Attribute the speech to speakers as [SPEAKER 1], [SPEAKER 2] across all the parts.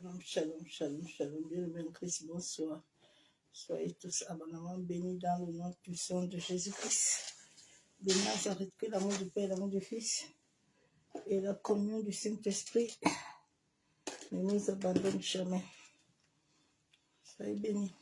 [SPEAKER 1] Shalom, shalom, shalom, shalom. Bien-aimé en Christ, bonsoir. Soyez tous abondamment bénis dans le nom puissant de Jésus-Christ. De Nazareth, que l'amour du Père, l'amour du Fils et la communion du Saint-Esprit ne nous abandonne jamais. Soyez bénis.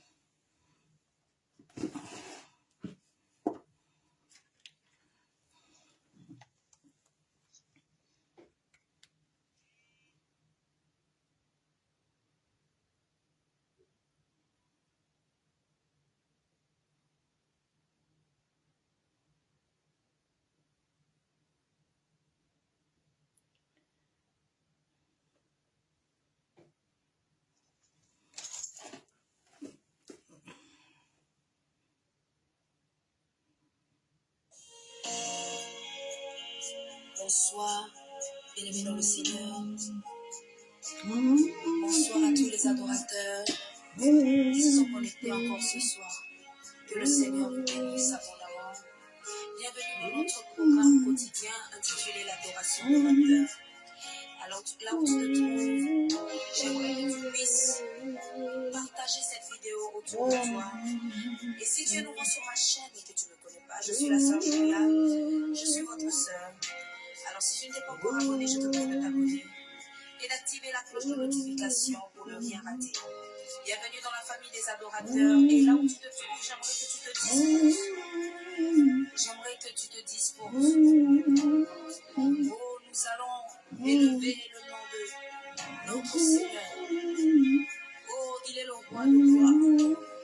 [SPEAKER 2] Bonsoir, bien-aimés dans le Seigneur. Bonsoir à tous les adorateurs qui se sont connectés encore ce soir. Que le Seigneur vous bénisse abondamment. Bienvenue dans notre programme quotidien intitulé l'Adoration de 20 heures. Alors là où tu te trouves, j'aimerais que tu puisses partager cette vidéo autour de toi. Et si tu es nouveau sur ma chaîne et que tu ne me connais pas, je suis la sœur Julia, je suis votre sœur. Alors si tu ne t'es pas encore abonné, je te prie de t'abonner et d'activer la cloche de notification pour ne rien rater. Bienvenue dans la famille des adorateurs. Et là où tu te trouves, j'aimerais que tu te disposes. Oh, nous allons élever le nom de notre Seigneur. Oh, il est le roi de gloire.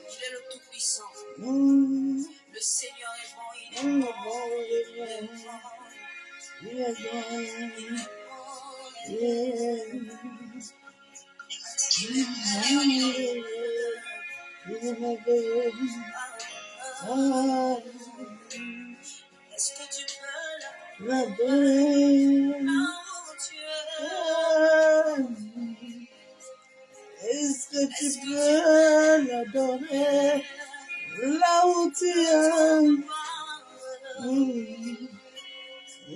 [SPEAKER 2] Il est le Tout-Puissant. Le Seigneur est bon, il est bon. Il est bon. Est-ce que tu peux l'adorer?
[SPEAKER 1] Est-ce que tu peux l'adorer là où tu es?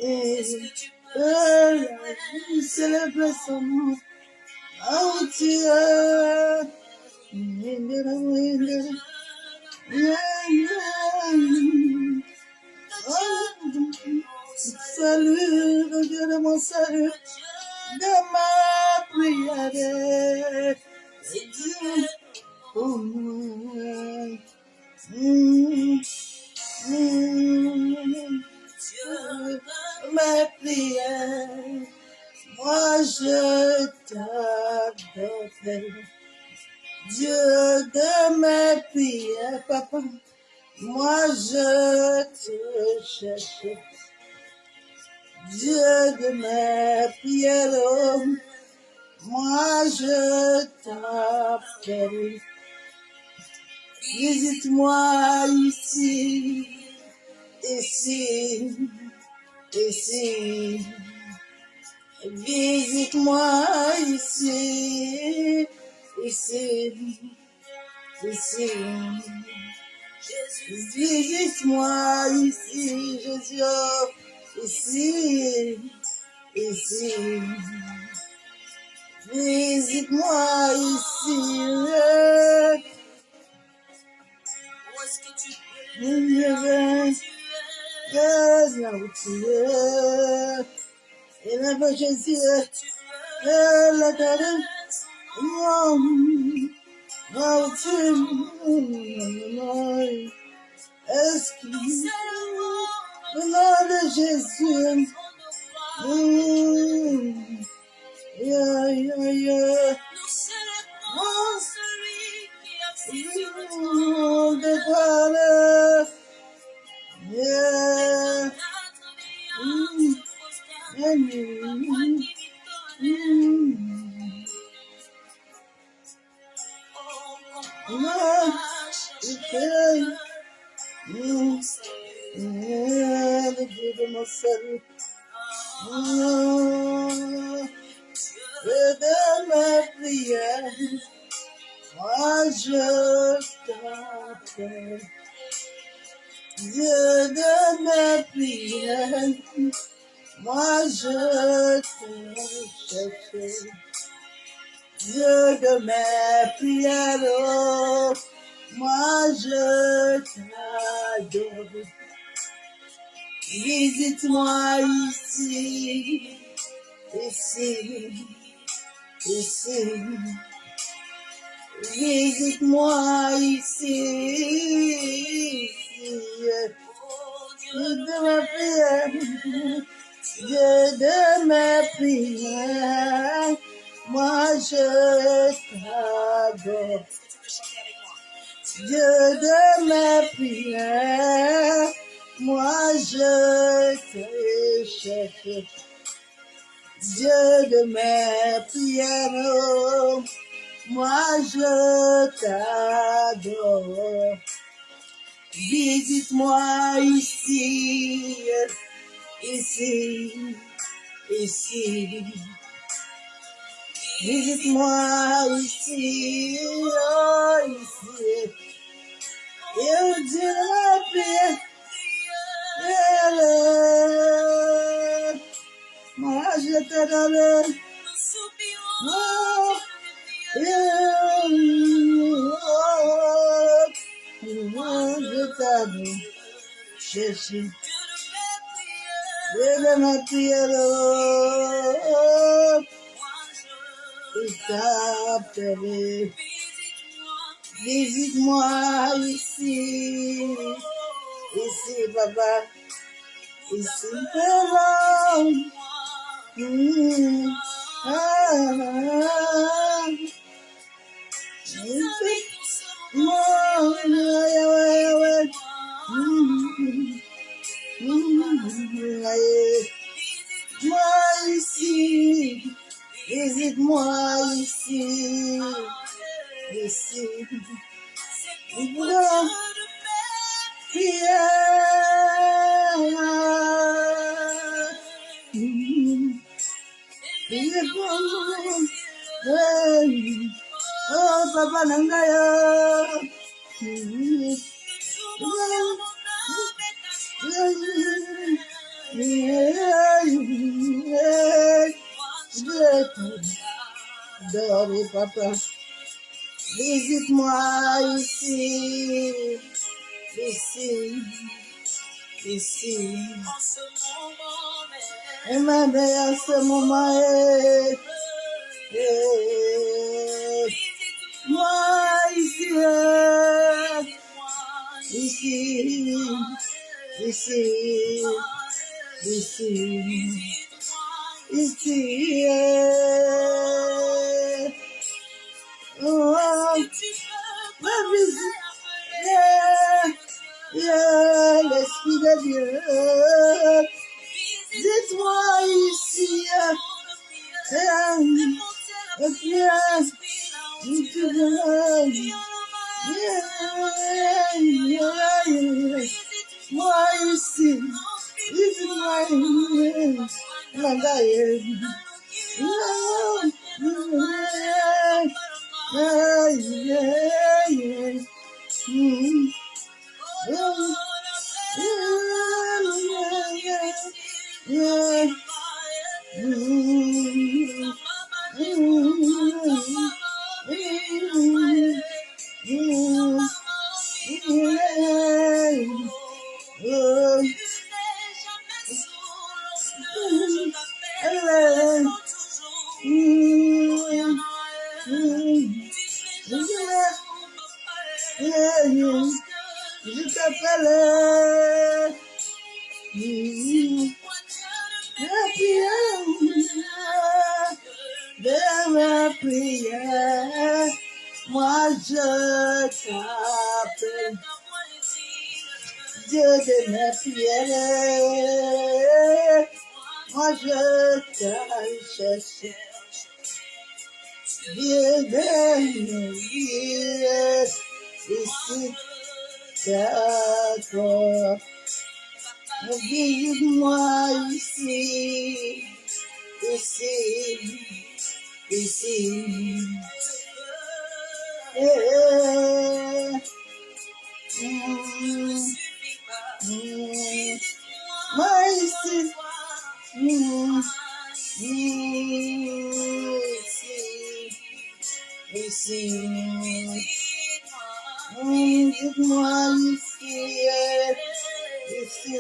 [SPEAKER 1] Est-ce que tu peux célébrer son nom là où tu es? Salut, le Dieu de mon salut, de ma prière, c'est Dieu pour moi. Ma prière, moi je t'adore. Dieu de mes prières, papa, moi je te cherche. Dieu de mes prières, oh, moi je t'appelle. Visite-moi ici, ici, ici. Visite-moi ici, ici, ici. Visite-moi ici, Jésus, ici, ici. Visite-moi ici. Là où tu es. Élève Jésus, la terre, là où tu es. Est-ce que le nom de Jésus, yeah, yeah, yeah. Oh, de gloire, yeah. Le Dieu de mon salut, Dieu de ma prière, moi je t'appelle. Dieu de ma prière, moi je te cherche. Dieu de mes prières, oh, moi je t'adore. Visite-moi ici, ici, ici. Visite-moi ici, ici. Dieu de mes prières, Dieu de mes prières, moi je t'adore. Dieu de mes prières, moi je te cherche. Dieu de mes prières, oh, moi je t'adore. Visite-moi ici, ici, ici. Visite-moi ici, oh, ici. Et Dieu ma prière, moi je t'adore. Oh, moi je t'adore. Jésus, Dieu de ma prière, oh, il t'a appelé. Visite-moi ici, ici, papa, ici, papa. Moi ici, visite-moi ici, ici. Voilà. Oh, papa Nangaya. Papa, visite-moi ici, ici, ici. Et ma mère, ce moment moi ici, ici, ici, ici, ici. Oh, ma visite, l'Esprit de Dieu, dites-moi ici, et puis, tu veux, moi ici, dites-moi je t'appelle. La prière de ma prière, moi je t'appelle. Dieu de mes prières, moi je te cherche. Dieu de mes prières, ici d'accord. Visite-moi ici, ici, ici. Moi ici, ici. ici. Visite-moi ici, ici.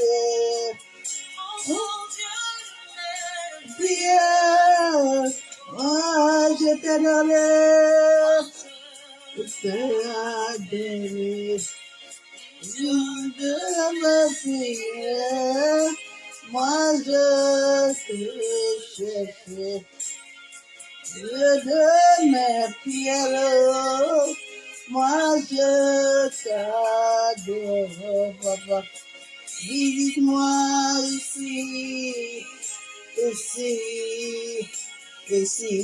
[SPEAKER 1] Prière, moi je t'adorerai, je t'adorerai. De ma prière, moi je te cherche. Dieu de mes prières, moi je t'adore, papa. Visite-moi ici, ici, ici.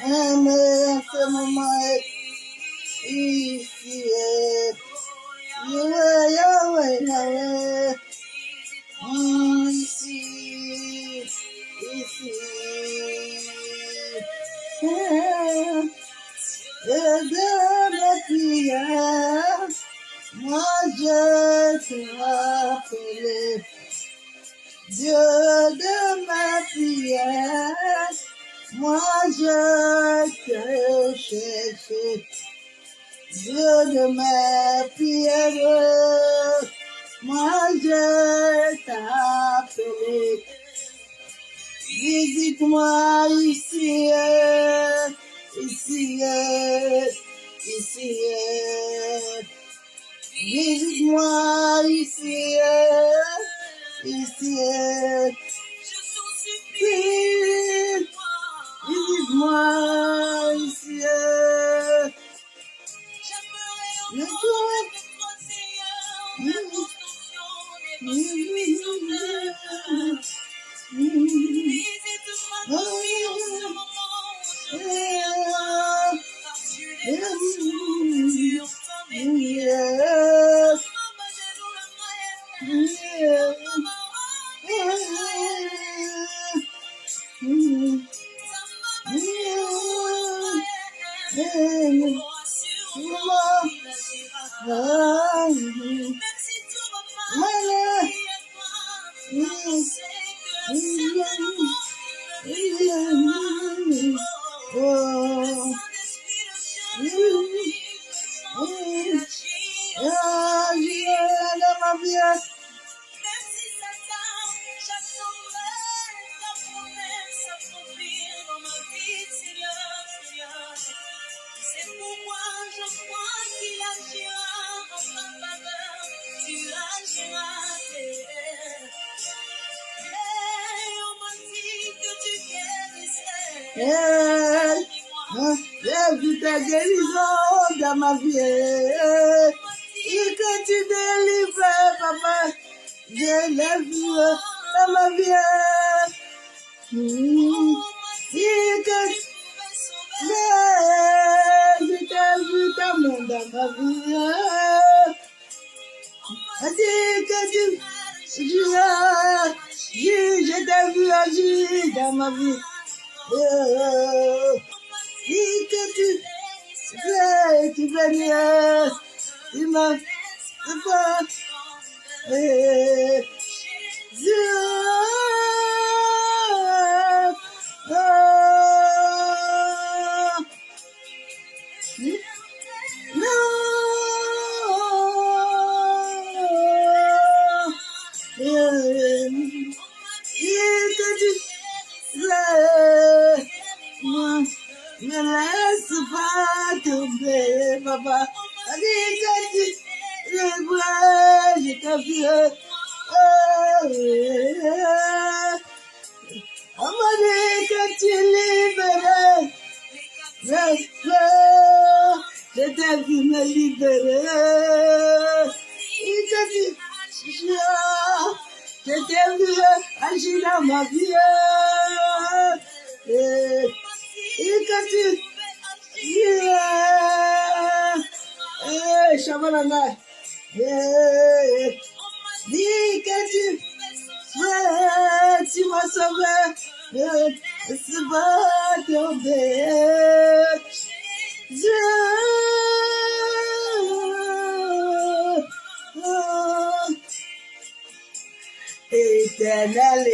[SPEAKER 1] Amen, ce moment ici. Yahweh, Yahweh, Yahweh. Ici, ici. Et de mes prières, moi je t'appelle. Dieu de mes prières, moi je te cherche. Dieu de mes prières, moi je t'appelle. Visite-moi ici, ici, ici. Visite-moi ici, ici. Visite-moi ici. J'ai vu ta guérison dans ma vie. Et que tu délivres, papa. Je l'ai vu dans ma vie. Et que je t'ai vu dans ma vie. Et que je t'ai vu agir dans ma vie. Et que tu bénis, tu m'as fait Dieu. Ne laisse pas tomber, papa. Allez, je t'ai vu. Amadé, que tu libères. Je t'ai vu me libérer. Et que je t'ai vu agir dans ma vie. Et que tu Shabalala. Dis que tu m'as sauvé. C'est pas tomber. Éternel,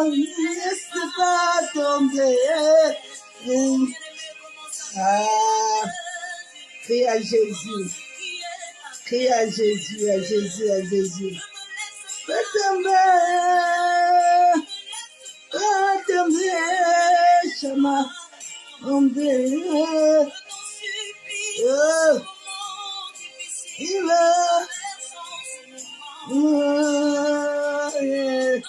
[SPEAKER 1] laisse tomber. Ah, crie à Jésus. Crie à Jésus, à Jésus, à Jésus. Fais tomber. Fais tomber. Chama. Tomber. Oh. Il va. Oh, yeah.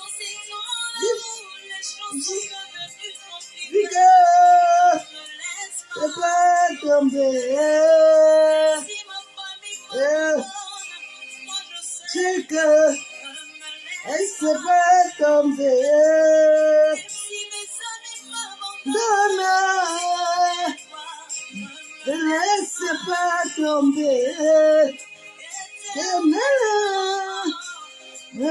[SPEAKER 1] Vigueur. Fais pas tomber. C'est que elle se fait tomber. Donne, ne laisse pas tomber. Ne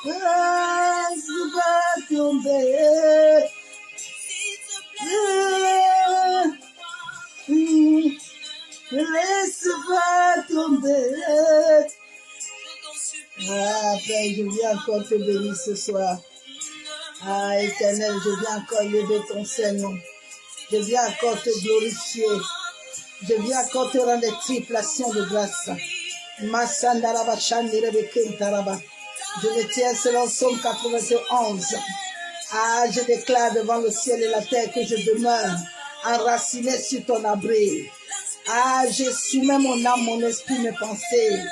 [SPEAKER 1] laisse pas tomber. Ne laisse pas tomber. Ah, Père, je viens encore te bénir ce soir. Ah, Éternel, je viens encore lever ton Seigneur. Je viens encore te glorifier. Je viens encore te rendre des triplations de grâce. Massandaraba Chandirebe Kentaraba. Je me tiens selon Psaume 91. Ah, je déclare devant le ciel et la terre que je demeure enraciné sur ton abri. Ah, je soumets mon âme, mon esprit, mes pensées.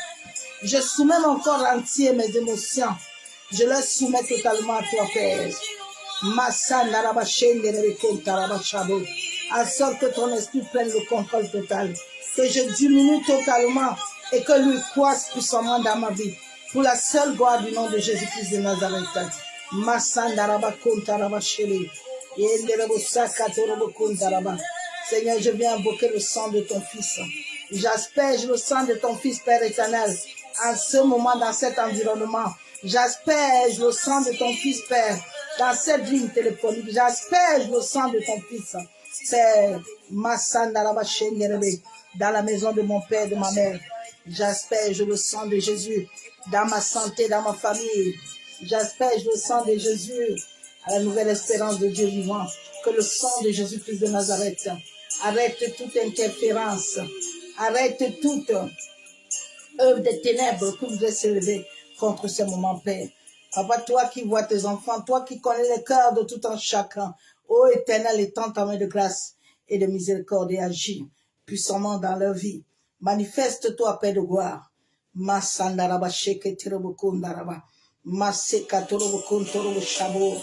[SPEAKER 1] Je soumets mon corps entier, mes émotions. Je les soumets totalement à toi, Père. En sorte que ton esprit prenne le contrôle total. Que je diminue totalement et que lui croisse puissamment dans ma vie. Pour la seule gloire du nom de Jésus-Christ de Nazareth. Seigneur, je viens invoquer le sang de ton Fils. J'asperge le sang de ton Fils, Père éternel, en ce moment, dans cet environnement. J'asperge le sang de ton Fils, Père, dans cette ligne téléphonique. J'asperge le sang de ton Fils, Père, dans la maison de mon Père, de ma mère. J'asperge le sang de Jésus dans ma santé, dans ma famille. J'asperge le sang de Jésus à la nouvelle espérance de Dieu vivant. Que le sang de Jésus-Christ de Nazareth arrête toute interférence, arrête toute œuvre des ténèbres que vous êtes élevé contre ce moment, Père. Papa, toi qui vois tes enfants, toi qui connais le cœur de tout un chacun, ô Éternel, étends ta main de grâce et de miséricorde et agis puissamment dans leur vie. Manifeste-toi, Père de gloire. Masandaraba sheke tirobukunda Maseka torobukun torobu shabo.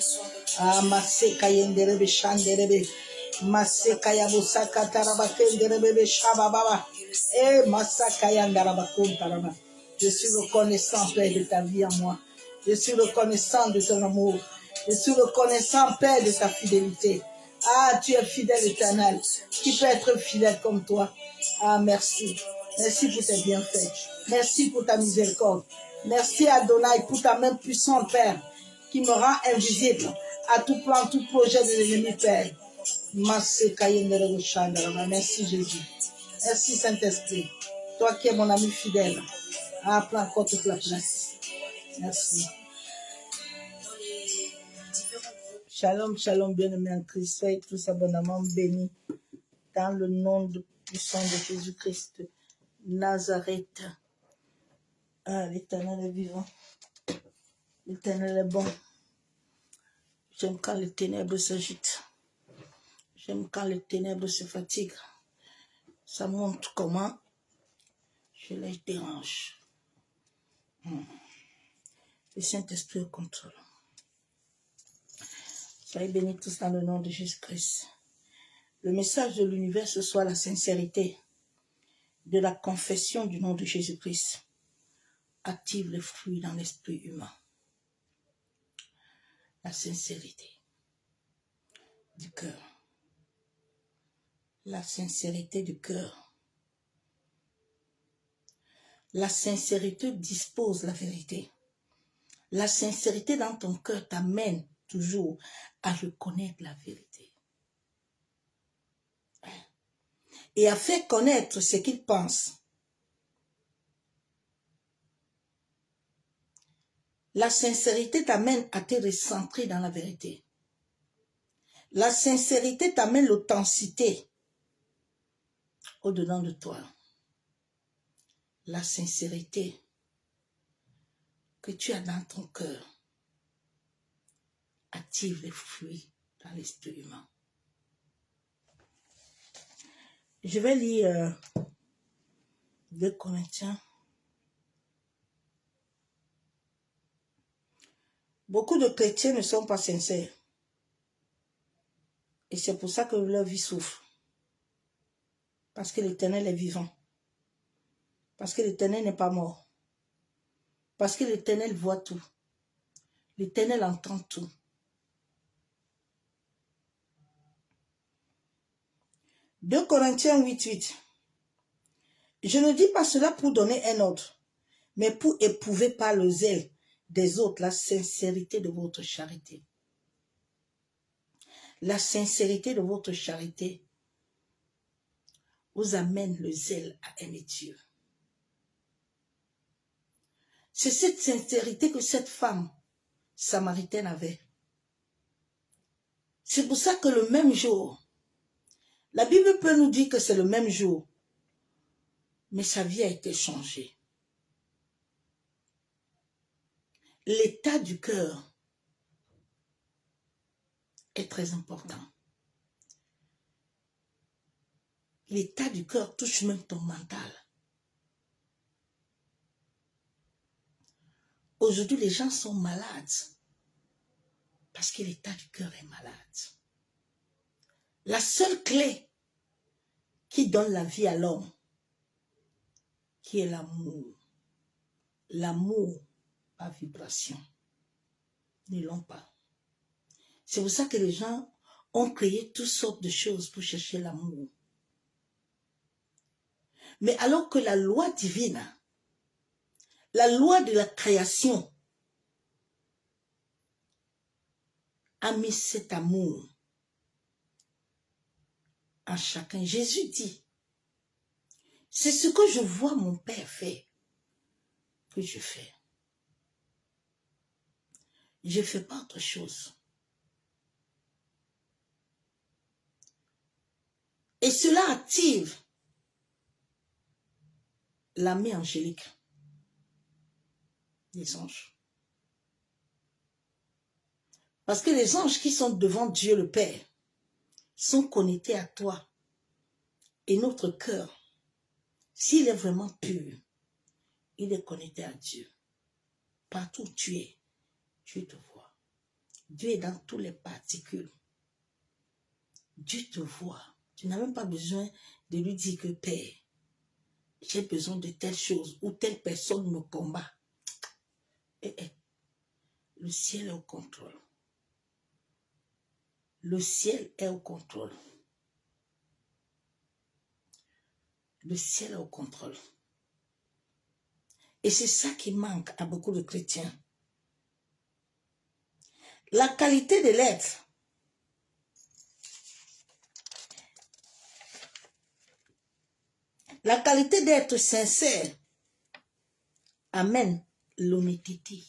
[SPEAKER 1] Ah, maseka yenderebe shanderebe. Maseka yabusaka taraba kenderebe shababa. Eh, masaka yandaraba kuntaraba. Je suis reconnaissant, Père, de ta vie en moi. Je suis reconnaissant de ton amour. Je suis reconnaissant, Père, de ta fidélité. Ah, tu es fidèle, Éternel. Qui peut être fidèle comme toi? Ah, merci. Merci pour tes bienfaits. Merci pour ta miséricorde. Merci, Adonai, pour ta main puissante, Père, qui me rend invisible à tout plan, tout projet de l'ennemi, Père. Merci, Jésus. Merci, Saint-Esprit. Toi qui es mon ami fidèle. Ah, prends encore toute la place. Merci. Shalom, shalom, bien-aimés en Christ. Soyez tous abondamment bénis dans le nom puissant de Jésus-Christ de Nazareth. Ah, l'Éternel est vivant. L'Éternel est bon. J'aime quand les ténèbres s'agitent. J'aime quand les ténèbres se fatiguent. Ça montre comment je les dérange. Le Saint-Esprit au contrôle. Soyez bénis tous dans le nom de Jésus-Christ. Le message de l'univers, ce soit la sincérité de la confession du nom de Jésus-Christ. Active les fruits dans l'esprit humain. La sincérité du cœur. La sincérité du cœur. La sincérité dispose la vérité. La sincérité dans ton cœur t'amène toujours à reconnaître la vérité. Et à faire connaître ce qu'il pense. La sincérité t'amène à te recentrer dans la vérité. La sincérité t'amène l'authenticité au-dedans de toi. La sincérité que tu as dans ton cœur active les fruits dans l'esprit humain. Je vais lire 2 Corinthiens. Beaucoup de chrétiens ne sont pas sincères. Et c'est pour ça que leur vie souffre. Parce que l'Éternel est vivant. Parce que l'Éternel n'est pas mort. Parce que l'Éternel voit tout. L'Éternel entend tout. « 2 Corinthiens 8:8. Je ne dis pas cela pour donner un ordre, mais pour éprouver par le zèle des autres la sincérité de votre charité. » La sincérité de votre charité vous amène le zèle à aimer Dieu. C'est cette sincérité que cette femme samaritaine avait. C'est pour ça que le même jour, la Bible peut nous dire que c'est le même jour, mais sa vie a été changée. L'état du cœur est très important. L'état du cœur touche même ton mental. Aujourd'hui, les gens sont malades parce que l'état du cœur est malade. La seule clé qui donne la vie à l'homme, qui est l'amour. L'amour par vibration. Ils ne l'ont pas. C'est pour ça que les gens ont créé toutes sortes de choses pour chercher l'amour. Mais alors que la loi divine, la loi de la création, a mis cet amour en chacun. Jésus dit, c'est ce que je vois mon Père faire que je fais. Je ne fais pas autre chose. Et cela active l'armée angélique des anges. Parce que les anges qui sont devant Dieu le Père sont connectés à toi. Et notre cœur, s'il est vraiment pur, il est connecté à Dieu. Partout où tu es, Dieu te voit. Dieu est dans toutes les particules. Dieu te voit. Tu n'as même pas besoin de lui dire que Père, j'ai besoin de telle chose ou telle personne me combat. Le ciel est au contrôle. Le ciel est au contrôle. Le ciel est au contrôle. Et c'est ça qui manque à beaucoup de chrétiens. La qualité de l'être. La qualité d'être sincère amène l'honnêteté.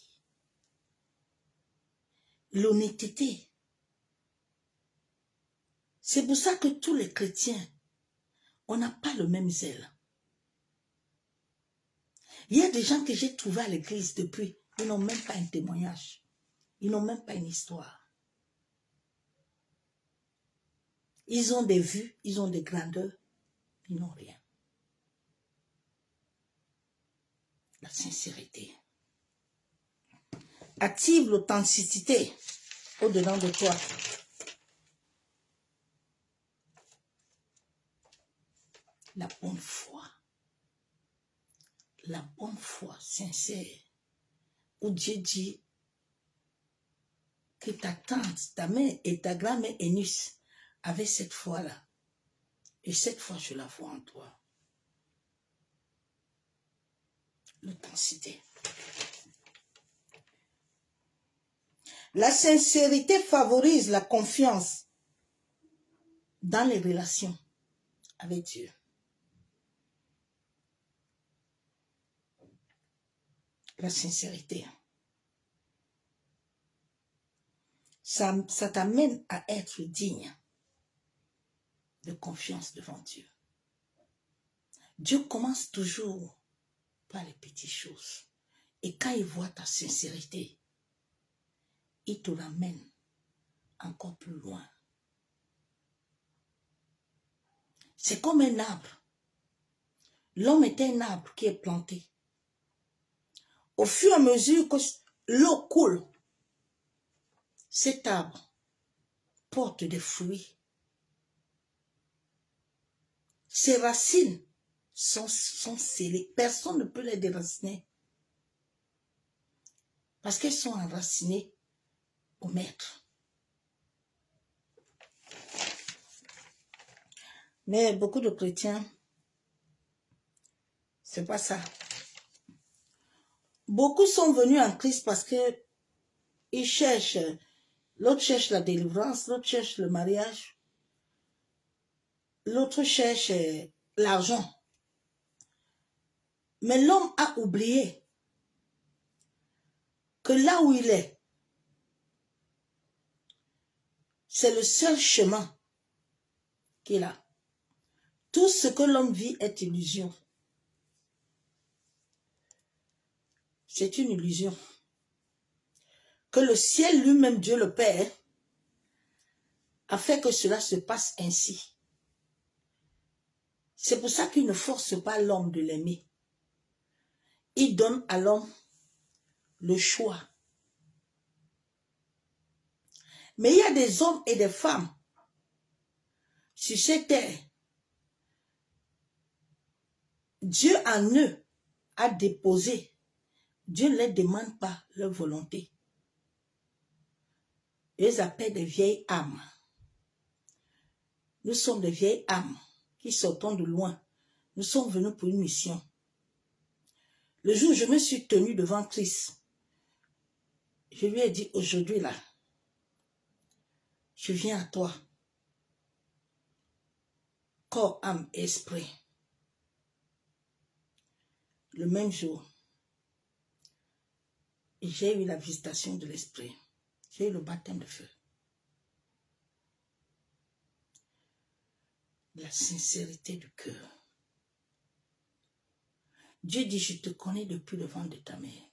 [SPEAKER 1] L'honnêteté. C'est pour ça que tous les chrétiens, on n'a pas le même zèle. Il y a des gens que j'ai trouvés à l'église depuis, ils n'ont même pas un témoignage. Ils n'ont même pas une histoire. Ils ont des vues, ils ont des grandeurs, ils n'ont rien. La sincérité active l'authenticité au-dedans de toi. La bonne foi sincère, où Dieu dit que ta tante, ta mère et ta grand-mère Eunice avaient cette foi-là. Et cette foi, je la vois en toi. L'authenticité. La sincérité favorise la confiance dans les relations avec Dieu. La sincérité. ça t'amène à être digne de confiance devant Dieu. Dieu commence toujours par les petites choses. Et quand il voit ta sincérité, il te ramène encore plus loin. C'est comme un arbre. L'homme est un arbre qui est planté. Au fur et à mesure que l'eau coule, cet arbre porte des fruits. Ses racines sont scellées. Personne ne peut les déraciner. Parce qu'elles sont enracinées au maître. Mais beaucoup de chrétiens, c'est pas ça. Beaucoup sont venus en Christ parce que ils cherchent, l'autre cherche la délivrance, l'autre cherche le mariage, l'autre cherche l'argent. Mais l'homme a oublié que là où il est, c'est le seul chemin qu'il a. Tout ce que l'homme vit est illusion. C'est une illusion. Que le ciel lui-même, Dieu le Père, a fait que cela se passe ainsi. C'est pour ça qu'il ne force pas l'homme de l'aimer. Il donne à l'homme le choix. Mais il y a des hommes et des femmes sur cette terre. Dieu en eux a déposé. Dieu ne les demande pas leur volonté. Ils les appellent des vieilles âmes. Nous sommes des vieilles âmes qui sortons de loin. Nous sommes venus pour une mission. Le jour où je me suis tenue devant Christ, je lui ai dit aujourd'hui là, je viens à toi, corps, âme, esprit. Le même jour, j'ai eu la visitation de l'esprit. J'ai eu le baptême de feu. La sincérité du cœur. Dieu dit, je te connais depuis le ventre de ta mère.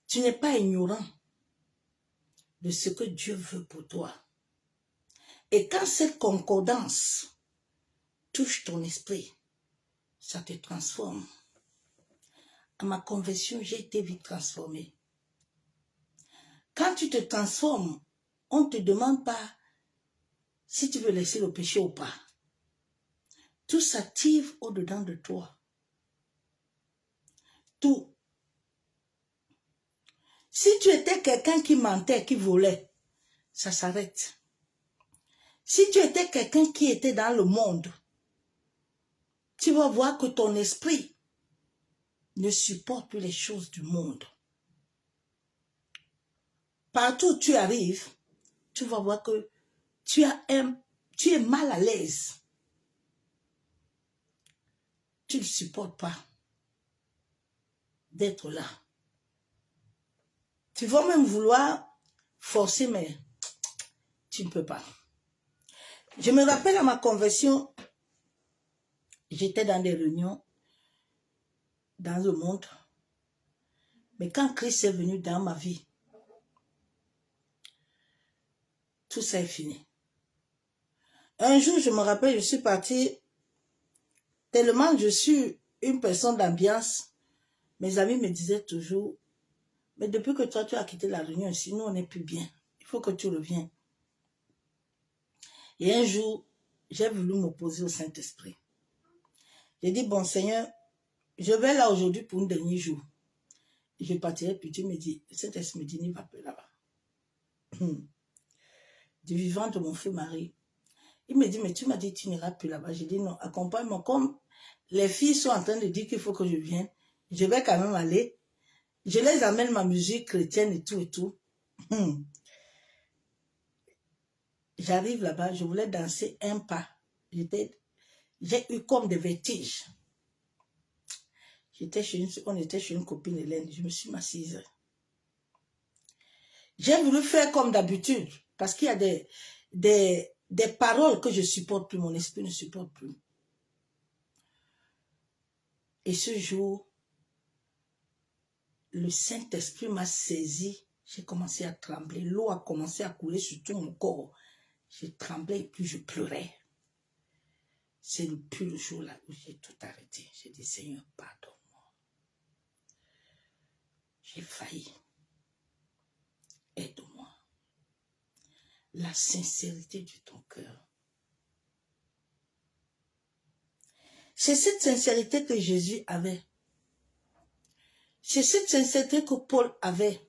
[SPEAKER 1] Tu n'es pas ignorant de ce que Dieu veut pour toi. Et quand cette concordance touche ton esprit, ça te transforme. À ma conversion, j'ai été vite transformée. Quand tu te transformes, on ne te demande pas si tu veux laisser le péché ou pas. Tout s'active au-dedans de toi. Tout. Si tu étais quelqu'un qui mentait, qui volait, ça s'arrête. Si tu étais quelqu'un qui était dans le monde, tu vas voir que ton esprit ne supporte plus les choses du monde. Partout où tu arrives, tu vas voir que tu es mal à l'aise. Tu ne supportes pas d'être là. Tu vas même vouloir forcer, mais tu ne peux pas. Je me rappelle à ma conversion, j'étais dans des réunions dans le monde. Mais quand Christ est venu dans ma vie, tout ça est fini. Un jour, je me rappelle, je suis partie, tellement je suis une personne d'ambiance, mes amis me disaient toujours, mais depuis que toi, tu as quitté la réunion ici, nous, on n'est plus bien. Il faut que tu reviennes. Et un jour, j'ai voulu m'opposer au Saint-Esprit. J'ai dit, bon Seigneur, je vais là aujourd'hui pour un dernier jour. Je partirai, puis Dieu me dit, le Saint-Esprit me dit, n'y va plus là-bas. Du vivant de mon feu mari. Il me dit, mais tu m'as dit, tu n'iras plus là-bas. J'ai dit, non, accompagne-moi. Comme les filles sont en train de dire qu'il faut que je vienne, je vais quand même aller. Je les amène ma musique chrétienne et tout et tout. J'arrive là-bas, je voulais danser un pas. J'ai eu comme des vertiges. On était chez une copine Hélène, je me suis assise. J'ai voulu faire comme d'habitude, parce qu'il y a des paroles que je supporte plus, mon esprit ne supporte plus. Et ce jour, le Saint-Esprit m'a saisi, j'ai commencé à trembler, l'eau a commencé à couler sur tout mon corps. J'ai tremblé et puis je pleurais. C'est depuis le jour-là où j'ai tout arrêté. J'ai dit, Seigneur, pardonne-moi. J'ai failli. Aide-moi. La sincérité de ton cœur. C'est cette sincérité que Jésus avait. C'est cette sincérité que Paul avait.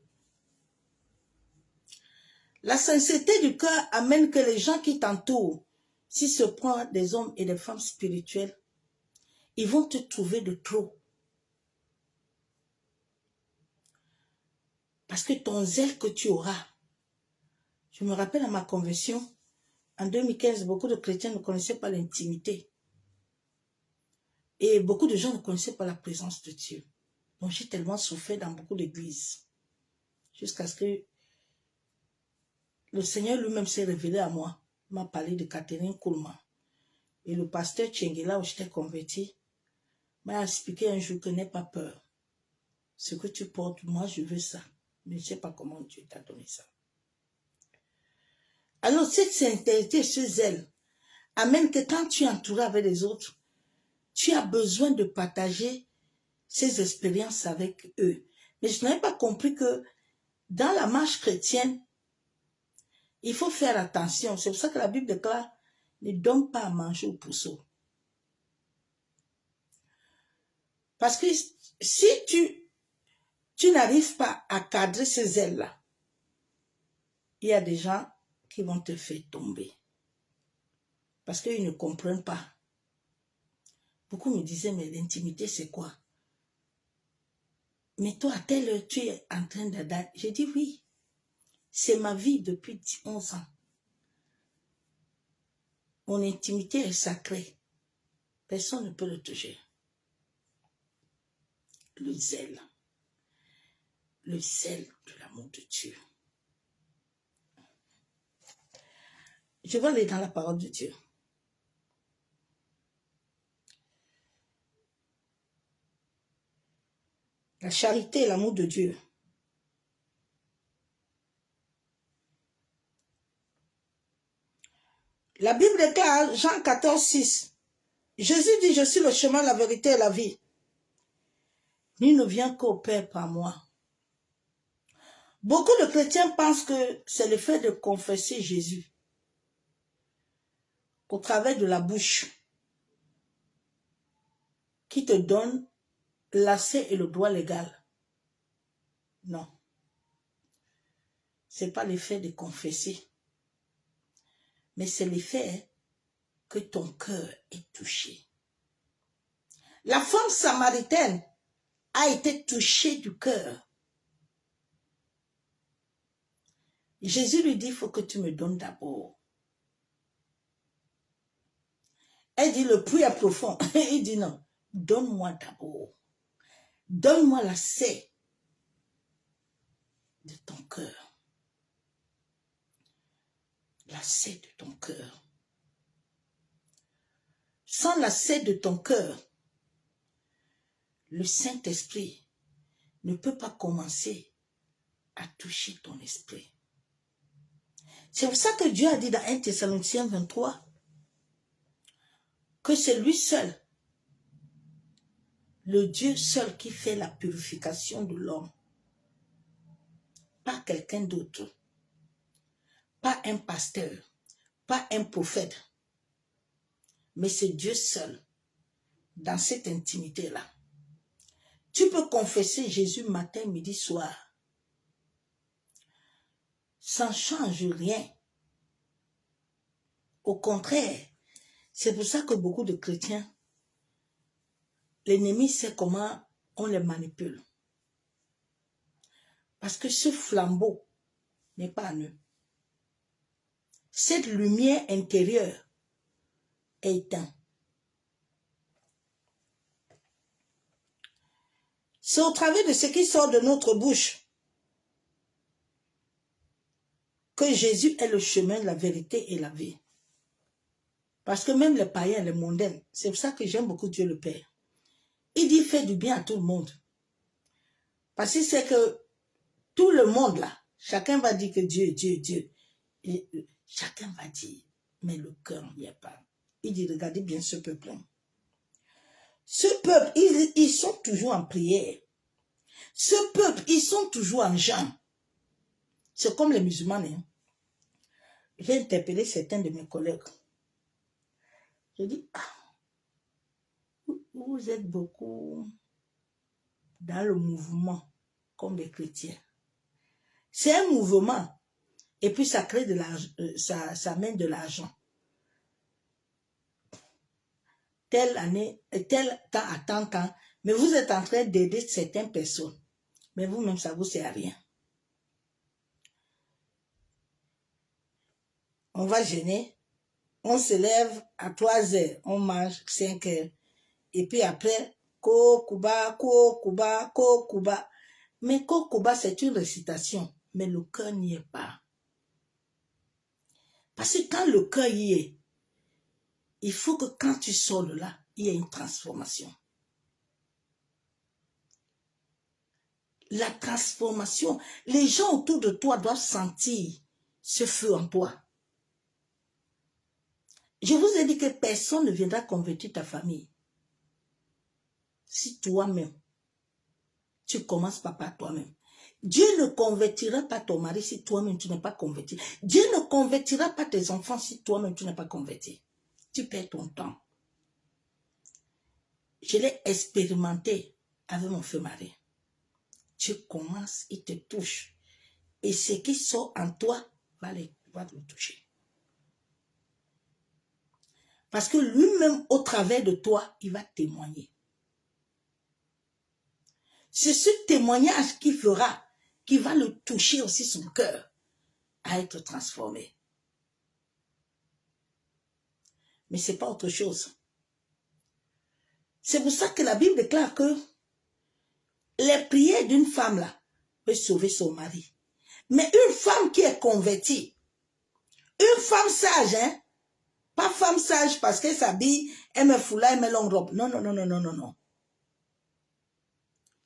[SPEAKER 1] La sincérité du cœur amène que les gens qui t'entourent, si ce prend des hommes et des femmes spirituels, ils vont te trouver de trop. Parce que ton zèle que tu auras, je me rappelle à ma conversion, en 2015, beaucoup de chrétiens ne connaissaient pas l'intimité. Et beaucoup de gens ne connaissaient pas la présence de Dieu. Donc j'ai tellement souffert dans beaucoup d'églises. Jusqu'à ce que le Seigneur lui-même s'est révélé à moi. Il m'a parlé de Catherine Kuhlman. Et le pasteur Tchengela, où j'étais converti, m'a expliqué un jour que n'aie pas peur. Ce que tu portes, moi je veux ça. Mais je ne sais pas comment Dieu t'a donné ça. Alors cette sincérité, ce zèle, amène que quand tu es entouré avec les autres, tu as besoin de partager ces expériences avec eux. Mais je n'avais pas compris que dans la marche chrétienne, il faut faire attention. C'est pour ça que la Bible déclare, ne donne pas à manger aux pourceaux. Parce que si tu n'arrives pas à cadrer ces ailes-là, il y a des gens qui vont te faire tomber. Parce qu'ils ne comprennent pas. Beaucoup me disaient, mais l'intimité, c'est quoi? Mais toi, à telle heure, tu es en train d'attendre. J'ai dit oui. C'est ma vie depuis 11 ans. Mon intimité est sacrée. Personne ne peut le toucher. Le zèle de l'amour de Dieu. Je vais aller dans la parole de Dieu. La charité et l'amour de Dieu. La Bible déclare, Jean 14, 6. Jésus dit, je suis le chemin, la vérité et la vie. Nul ne vient qu'au Père par moi. Beaucoup de chrétiens pensent que c'est le fait de confesser Jésus au travers de la bouche qui te donne l'accès et le droit légal. Non. Ce n'est pas l'effet de confesser. Mais c'est l'effet que ton cœur est touché. La femme samaritaine a été touchée du cœur. Jésus lui dit, il faut que tu me donnes d'abord. Elle dit, le puits est profond. Il dit, non, donne-moi d'abord. Donne-moi l'accès de ton cœur. L'accès de ton cœur. Sans l'accès de ton cœur, le Saint-Esprit ne peut pas commencer à toucher ton esprit. C'est pour ça que Dieu a dit dans 1 Thessaloniciens 23 que c'est lui seul, le Dieu seul qui fait la purification de l'homme. Pas quelqu'un d'autre. Pas un pasteur. Pas un prophète. Mais c'est Dieu seul. Dans cette intimité-là. Tu peux confesser Jésus matin, midi, soir. Ça ne change rien. Au contraire, c'est pour ça que beaucoup de chrétiens, l'ennemi sait comment on les manipule. Parce que ce flambeau n'est pas en eux. Cette lumière intérieure est éteinte. C'est au travers de ce qui sort de notre bouche que Jésus est le chemin, la vérité et la vie. Parce que même les païens, les mondains, c'est pour ça que j'aime beaucoup Dieu le Père. Il dit, fais du bien à tout le monde. Parce que c'est que tout le monde là, chacun va dire que Dieu, Dieu, Dieu. Et chacun va dire, mais le cœur n'y est pas. Il dit, regardez bien ce peuple. Ce peuple, ils sont toujours en prière. Ce peuple, ils sont toujours en jeûne. C'est comme les musulmans. Hein. J'ai interpellé certains de mes collègues. Je dis, vous êtes beaucoup dans le mouvement comme les chrétiens. C'est un mouvement. Et puis ça crée de l'argent, ça mène de l'argent. Telle année, tel temps à tant temps, mais vous êtes en train d'aider certaines personnes. Mais vous-même, ça vous sert à rien. On va jeûner, on se lève à 3 heures, on mange 5 heures. Et puis après, Kokuba, Kokuba, Kokuba. Mais Kokuba, c'est une récitation, mais le cœur n'y est pas. Parce que quand le cœur y est, il faut que quand tu sors de là, il y ait une transformation. La transformation, les gens autour de toi doivent sentir ce feu en toi. Je vous ai dit que personne ne viendra convertir ta famille. Si toi-même, tu commences pas par toi-même. Dieu ne convertira pas ton mari si toi-même tu n'es pas converti. Dieu ne convertira pas tes enfants si toi-même tu n'es pas converti. Tu perds ton temps. Je l'ai expérimenté avec mon feu mari. Tu commences, il te touche. Et ce qui sort en toi va le toucher. Parce que lui-même, au travers de toi, il va témoigner. C'est ce témoignage qui fera, qui va le toucher aussi son cœur à être transformé. Mais ce n'est pas autre chose. C'est pour ça que la Bible déclare que les prières d'une femme là peut sauver son mari. Mais une femme qui est convertie, une femme sage, hein, pas femme sage parce qu'elle s'habille, elle met foulard, elle met longue robe. Non, non, non, non, non, non, non.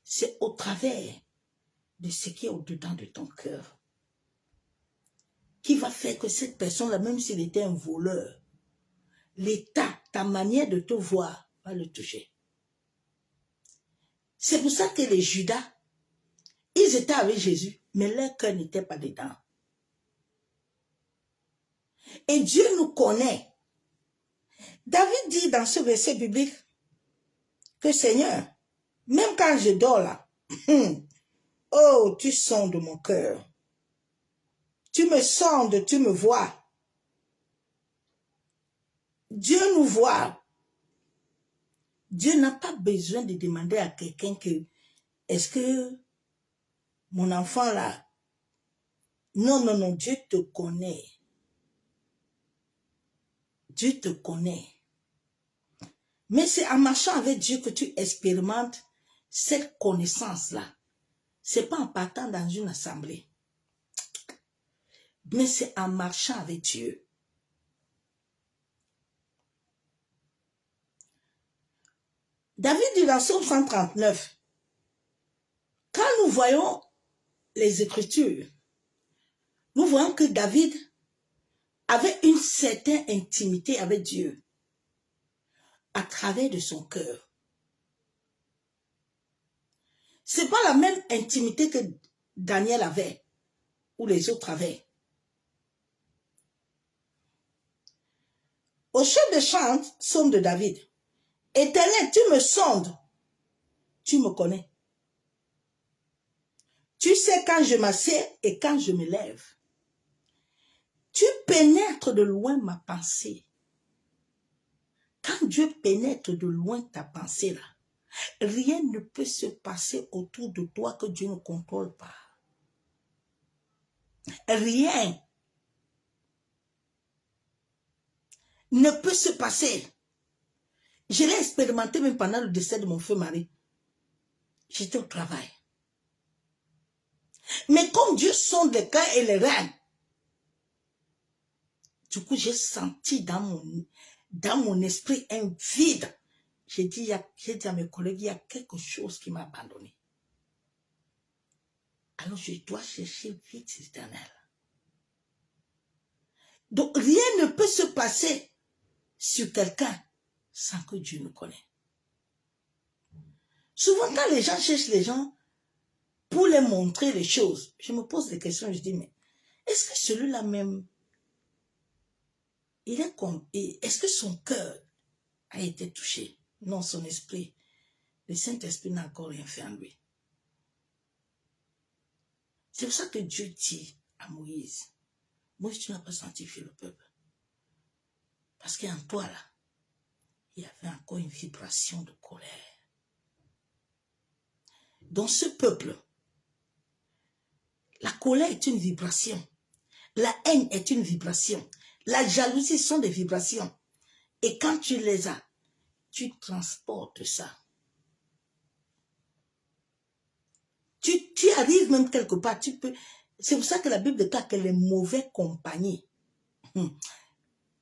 [SPEAKER 1] C'est au travers de ce qui est au-dedans de ton cœur qui va faire que cette personne-là, même s'il était un voleur, l'état, ta manière de te voir va le toucher. C'est pour ça que les Judas, ils étaient avec Jésus, mais leur cœur n'était pas dedans. Et Dieu nous connaît. David dit dans ce verset biblique que Seigneur, même quand je dors là, oh, tu sondes mon cœur. Tu me sondes, tu me vois. Dieu nous voit. Dieu n'a pas besoin de demander à quelqu'un que, est-ce que mon enfant là, non, non, non, Dieu te connaît. Dieu te connaît. Mais c'est en marchant avec Dieu que tu expérimentes cette connaissance-là. C'est pas en partant dans une assemblée. Mais c'est en marchant avec Dieu. David dit dans Psaume 139, quand nous voyons les Écritures, nous voyons que David avait une certaine intimité avec Dieu à travers de son cœur. C'est pas la même intimité que Daniel avait ou les autres avaient. Au chef de chant, psaume de David, Éternel, tu me sondes, tu me connais. Tu sais quand je m'assieds et quand je me lève. Tu pénètres de loin ma pensée. Quand Dieu pénètre de loin ta pensée là, rien ne peut se passer autour de toi que Dieu ne contrôle pas. Rien ne peut se passer. Je l'ai expérimenté même pendant le décès de mon feu mari. J'étais au travail. Mais comme Dieu sonde les cœurs et les reins, Du coup, j'ai senti dans mon esprit un vide. J'ai dit à mes collègues, il y a quelque chose qui m'a abandonné. Alors, je dois chercher vite l'Éternel. Donc, rien ne peut se passer sur quelqu'un sans que Dieu nous connaisse. Souvent, quand les gens cherchent les gens pour les montrer les choses, je me pose des questions, je dis, mais est-ce que celui-là même, est-ce que son cœur a été touché? Non, son esprit. Le Saint-Esprit n'a encore rien fait en lui. C'est pour ça que Dieu dit à Moïse, Moïse, tu n'as pas sanctifié le peuple. Parce qu'en toi, là, il y avait encore une vibration de colère. Dans ce peuple, la colère est une vibration. La haine est une vibration. La jalousie sont des vibrations. Et quand tu les as, tu transportes ça. Tu arrives même quelque part, tu peux. C'est pour ça que la Bible déclare que les mauvais compagnies,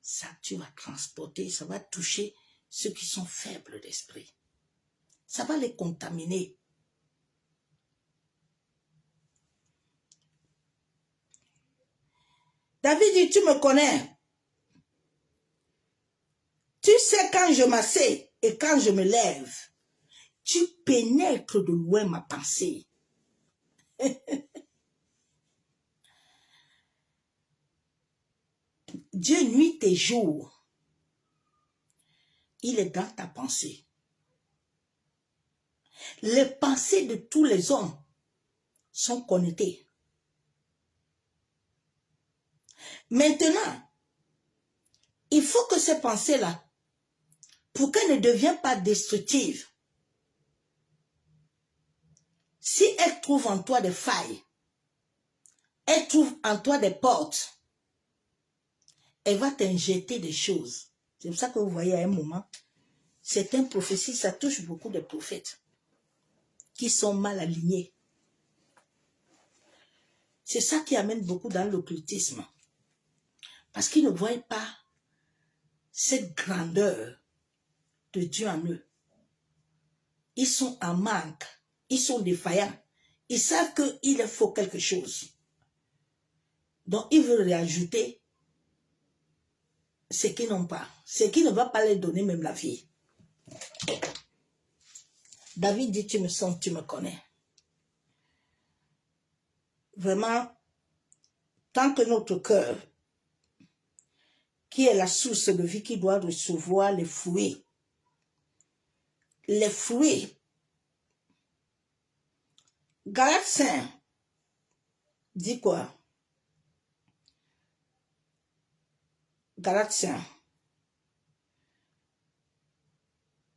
[SPEAKER 1] ça tu vas transporter, ça va toucher ceux qui sont faibles d'esprit. Ça va les contaminer. David dit, tu me connais. Tu sais quand je m'assieds et quand je me lève, tu pénètres de loin ma pensée. Dieu nuit et jour. Il est dans ta pensée. Les pensées de tous les hommes sont connectées. Maintenant, il faut que ces pensées-là, pour qu'elles ne deviennent pas destructives, si elles trouvent en toi des failles, elles trouvent en toi des portes, elle va t'injecter des choses. C'est pour ça que vous voyez à un moment, certaines prophéties, ça touche beaucoup de prophètes qui sont mal alignés. C'est ça qui amène beaucoup dans l'occultisme. Parce qu'ils ne voient pas cette grandeur de Dieu en eux. Ils sont en manque. Ils sont défaillants. Ils savent qu'il leur faut quelque chose. Donc, ils veulent réajouter ce qu'ils n'ont pas. Ce qui ne va pas leur donner même la vie. David dit, tu me sens, tu me connais. Vraiment, tant que notre cœur, qui est la source de vie qui doit recevoir les fruits, Galates 5 dit quoi? Galates 5.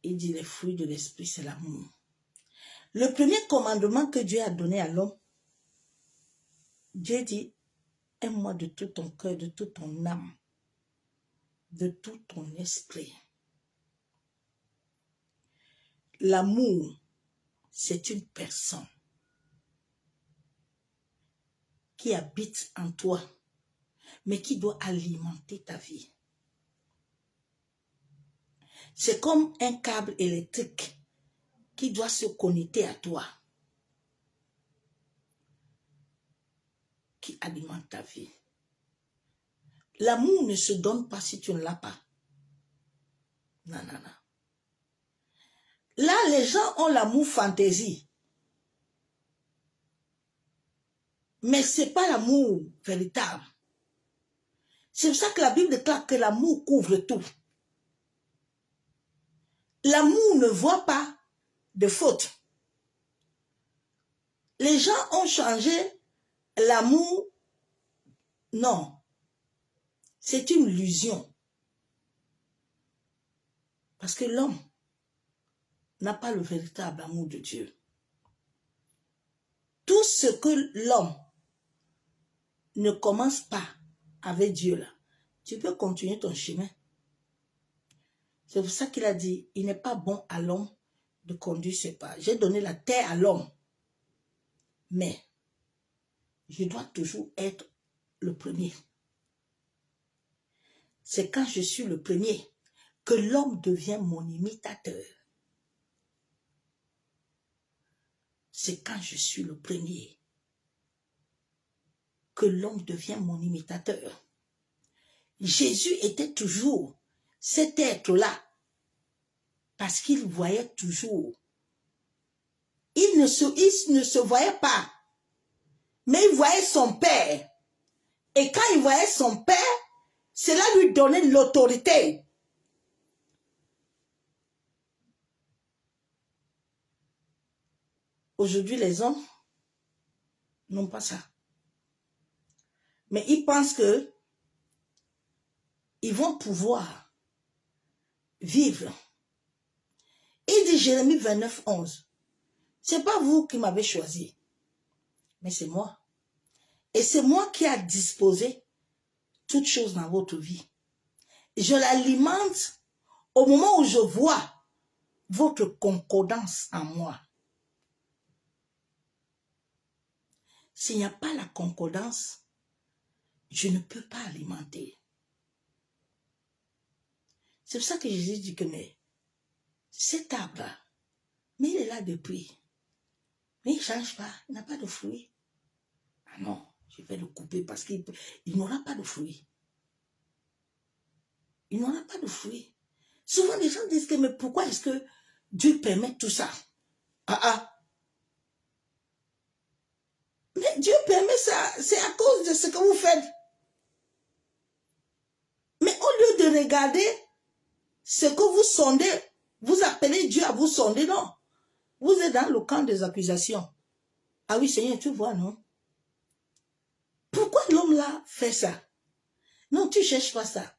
[SPEAKER 1] Il dit les fruits de l'esprit, c'est l'amour. Le premier commandement que Dieu a donné à l'homme, Dieu dit, aime-moi de tout ton cœur, de toute ton âme, de tout ton esprit. L'amour, c'est une personne qui habite en toi, mais qui doit alimenter ta vie. C'est comme un câble électrique qui doit se connecter à toi, qui alimente ta vie. L'amour ne se donne pas si tu ne l'as pas. Non, non, non. Là, les gens ont l'amour fantaisie. Mais ce n'est pas l'amour véritable. C'est pour ça que la Bible déclare que l'amour couvre tout. L'amour ne voit pas de faute. Les gens ont changé l'amour. Non. C'est une illusion. Parce que l'homme n'a pas le véritable amour de Dieu. Tout ce que l'homme ne commence pas avec Dieu là, tu peux continuer ton chemin. C'est pour ça qu'il a dit, il n'est pas bon à l'homme de conduire ses pas. J'ai donné la terre à l'homme, mais je dois toujours être le premier. c'est quand je suis le premier que l'homme devient mon imitateur. C'est quand je suis le premier que l'homme devient mon imitateur. Jésus était toujours cet être-là parce qu'il voyait toujours. Il ne se voyait pas, mais il voyait son Père. Et quand il voyait son Père, cela lui donnait l'autorité. Aujourd'hui, les hommes n'ont pas ça. Mais ils pensent que ils vont pouvoir vivre. Il dit Jérémie 29, 11. C'est pas vous qui m'avez choisi, mais c'est moi. Et c'est moi qui ai disposé toutes choses dans votre vie. Je l'alimente au moment où je vois votre concordance en moi. S'il n'y a pas la concordance, je ne peux pas alimenter. C'est pour ça que Jésus dit que mais cet arbre, mais il est là depuis. Mais il ne change pas, il n'a pas de fruits. Ah non, je vais le couper parce qu'il n'aura pas de fruits. Il n'aura pas de fruits. Souvent les gens disent que mais pourquoi est-ce que Dieu permet tout ça? Mais Dieu permet ça, c'est à cause de ce que vous faites. Mais au lieu de regarder ce que vous sondez, vous appelez Dieu à vous sonder, non. Vous êtes dans le camp des accusations. Ah oui, Seigneur, tu vois, non? Pourquoi l'homme là fait ça? Non, tu ne cherches pas ça.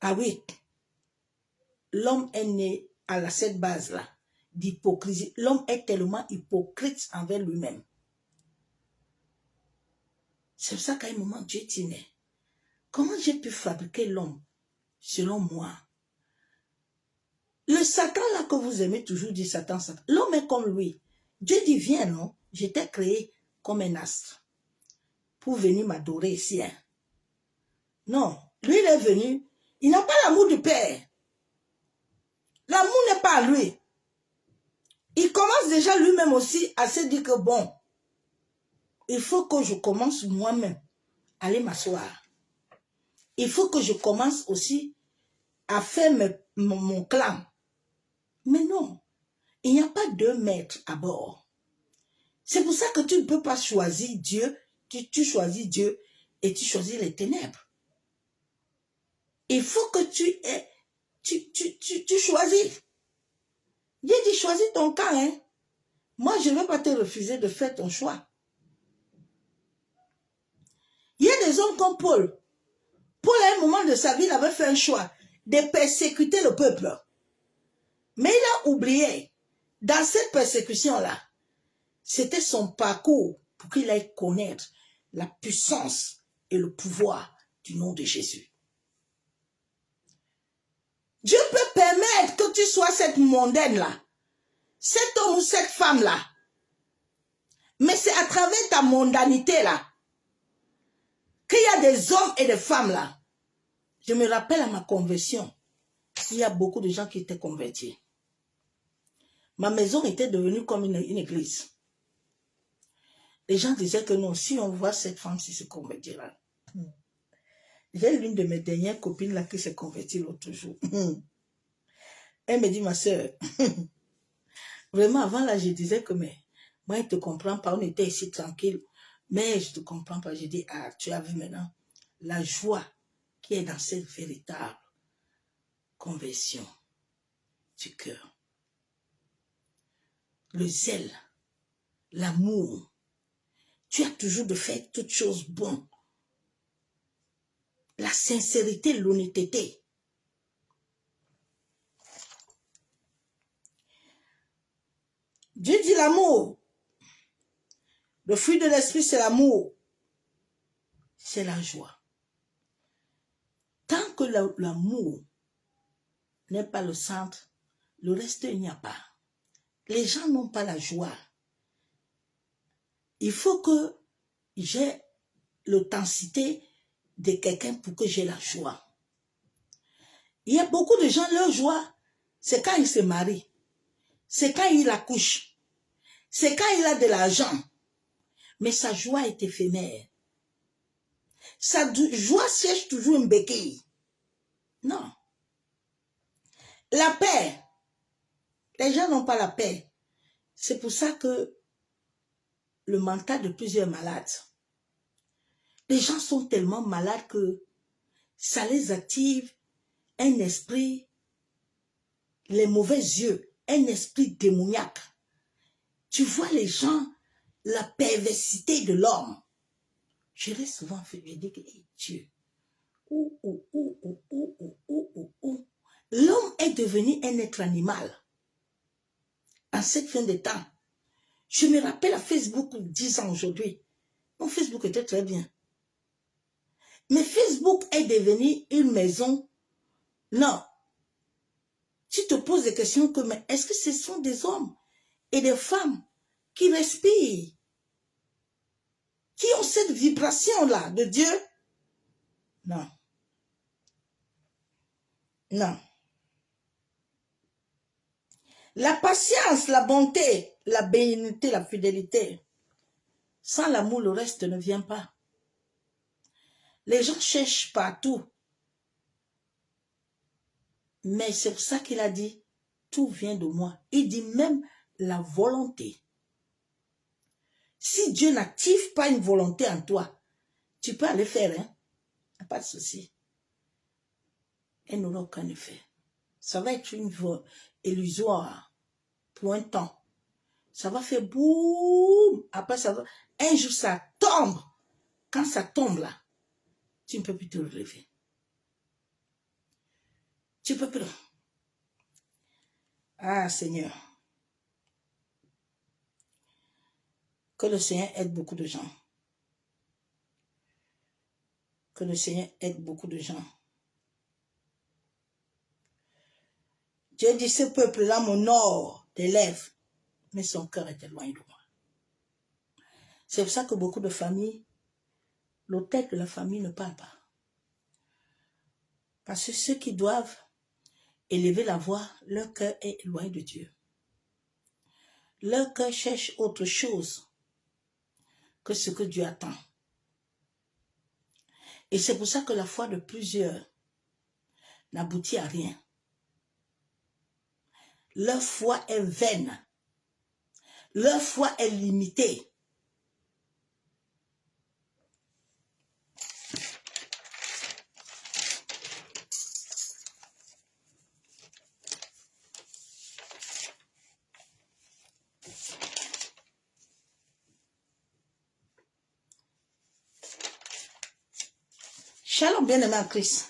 [SPEAKER 1] Ah oui, l'homme est né à cette base-là d'hypocrisie. L'homme est tellement hypocrite envers lui-même. C'est pour ça qu'à un moment, Dieu dit, mais comment j'ai pu fabriquer l'homme selon moi? Le Satan là que vous aimez toujours dire Satan, Satan. L'homme est comme lui. Dieu dit, viens, non? J'étais créé comme un astre pour venir m'adorer ici. Hein. Non, lui il est venu. Il n'a pas l'amour du Père. L'amour n'est pas à lui. Il commence déjà lui-même aussi à se dire que bon, il faut que je commence moi-même à aller m'asseoir. Il faut que je commence aussi à faire mon clan. Mais non, il n'y a pas deux maîtres à bord. C'est pour ça que tu ne peux pas choisir Dieu. Tu choisis Dieu et tu choisis les ténèbres. Il faut que tu choisis. Dieu dit choisis ton camp. Hein? Moi, je ne vais pas te refuser de faire ton choix. Il y a des hommes comme Paul. Paul, à un moment de sa vie, il avait fait un choix de persécuter le peuple. Mais il a oublié, dans cette persécution-là, c'était son parcours pour qu'il aille connaître la puissance et le pouvoir du nom de Jésus. Dieu peut permettre que tu sois cette mondaine-là, cet homme ou cette femme-là. Mais c'est à travers ta mondanité-là qu'il y a des hommes et des femmes-là. Je me rappelle à ma conversion, il y a beaucoup de gens qui étaient convertis. Ma maison était devenue comme une église. Les gens disaient que non, si on voit cette femme-ci se convertir, j'ai l'une de mes dernières copines là qui s'est convertie l'autre jour. Elle me dit, ma soeur, vraiment avant là, je disais que mais moi, je ne te comprends pas, on était ici tranquille, mais je ne te comprends pas. Je dis, ah, tu as vu maintenant la joie qui est dans cette véritable conversion du cœur. Le zèle, l'amour. Tu as toujours de faire toutes choses bonnes. La sincérité, l'honnêteté. Dieu dit l'amour. Le fruit de l'esprit, c'est l'amour. C'est la joie. Tant que l'amour n'est pas le centre, le reste, il n'y a pas. Les gens n'ont pas la joie. Il faut que j'ai l'authenticité de quelqu'un pour que j'ai la joie. Il y a beaucoup de gens, leur joie, c'est quand ils se marient. C'est quand il accouche. C'est quand il a de l'argent. Mais sa joie est éphémère. Sa joie siège toujours une béquille. Non. La paix. Les gens n'ont pas la paix. C'est pour ça que le mental de plusieurs malades. Les gens sont tellement malades que ça les active un esprit, les mauvais yeux, un esprit démoniaque. Tu vois les gens, la perversité de l'homme. Je l'ai souvent fait, je dis que hey, Dieu, l'homme est devenu un être animal. En cette fin de temps, je me rappelle à Facebook 10 ans aujourd'hui. Mon Facebook était très bien. Mais Facebook est devenu une maison. Non. Tu te poses des questions comme, est-ce que ce sont des hommes et des femmes qui respirent, qui ont cette vibration-là de Dieu? Non. Non. La patience, la bonté, la bénignité, la fidélité. Sans l'amour, le reste ne vient pas. Les gens cherchent partout. Mais c'est pour ça qu'il a dit, tout vient de moi. Il dit même la volonté. Si Dieu n'active pas une volonté en toi, tu peux aller faire, hein? Il n'y a pas de souci. Elle n'aura aucun effet. Ça va être une illusoire pour un temps. Ça va faire boum. Après, ça va... un jour, ça tombe. Quand ça tombe là, tu ne peux plus te relever. Tu ne peux plus. Ah, Seigneur. Que le Seigneur aide beaucoup de gens. Que le Seigneur aide beaucoup de gens. Dieu dit, ce peuple-là m'honore des lèvres, mais son cœur est éloigné de moi. C'est pour ça que beaucoup de familles, l'autel de la famille ne parle pas. Parce que ceux qui doivent élever la voix, leur cœur est éloigné de Dieu. Leur cœur cherche autre chose que ce que Dieu attend. Et c'est pour ça que la foi de plusieurs n'aboutit à rien. Leur foi est vaine. Leur foi est limitée. Shalom, bien-aimé en Christ.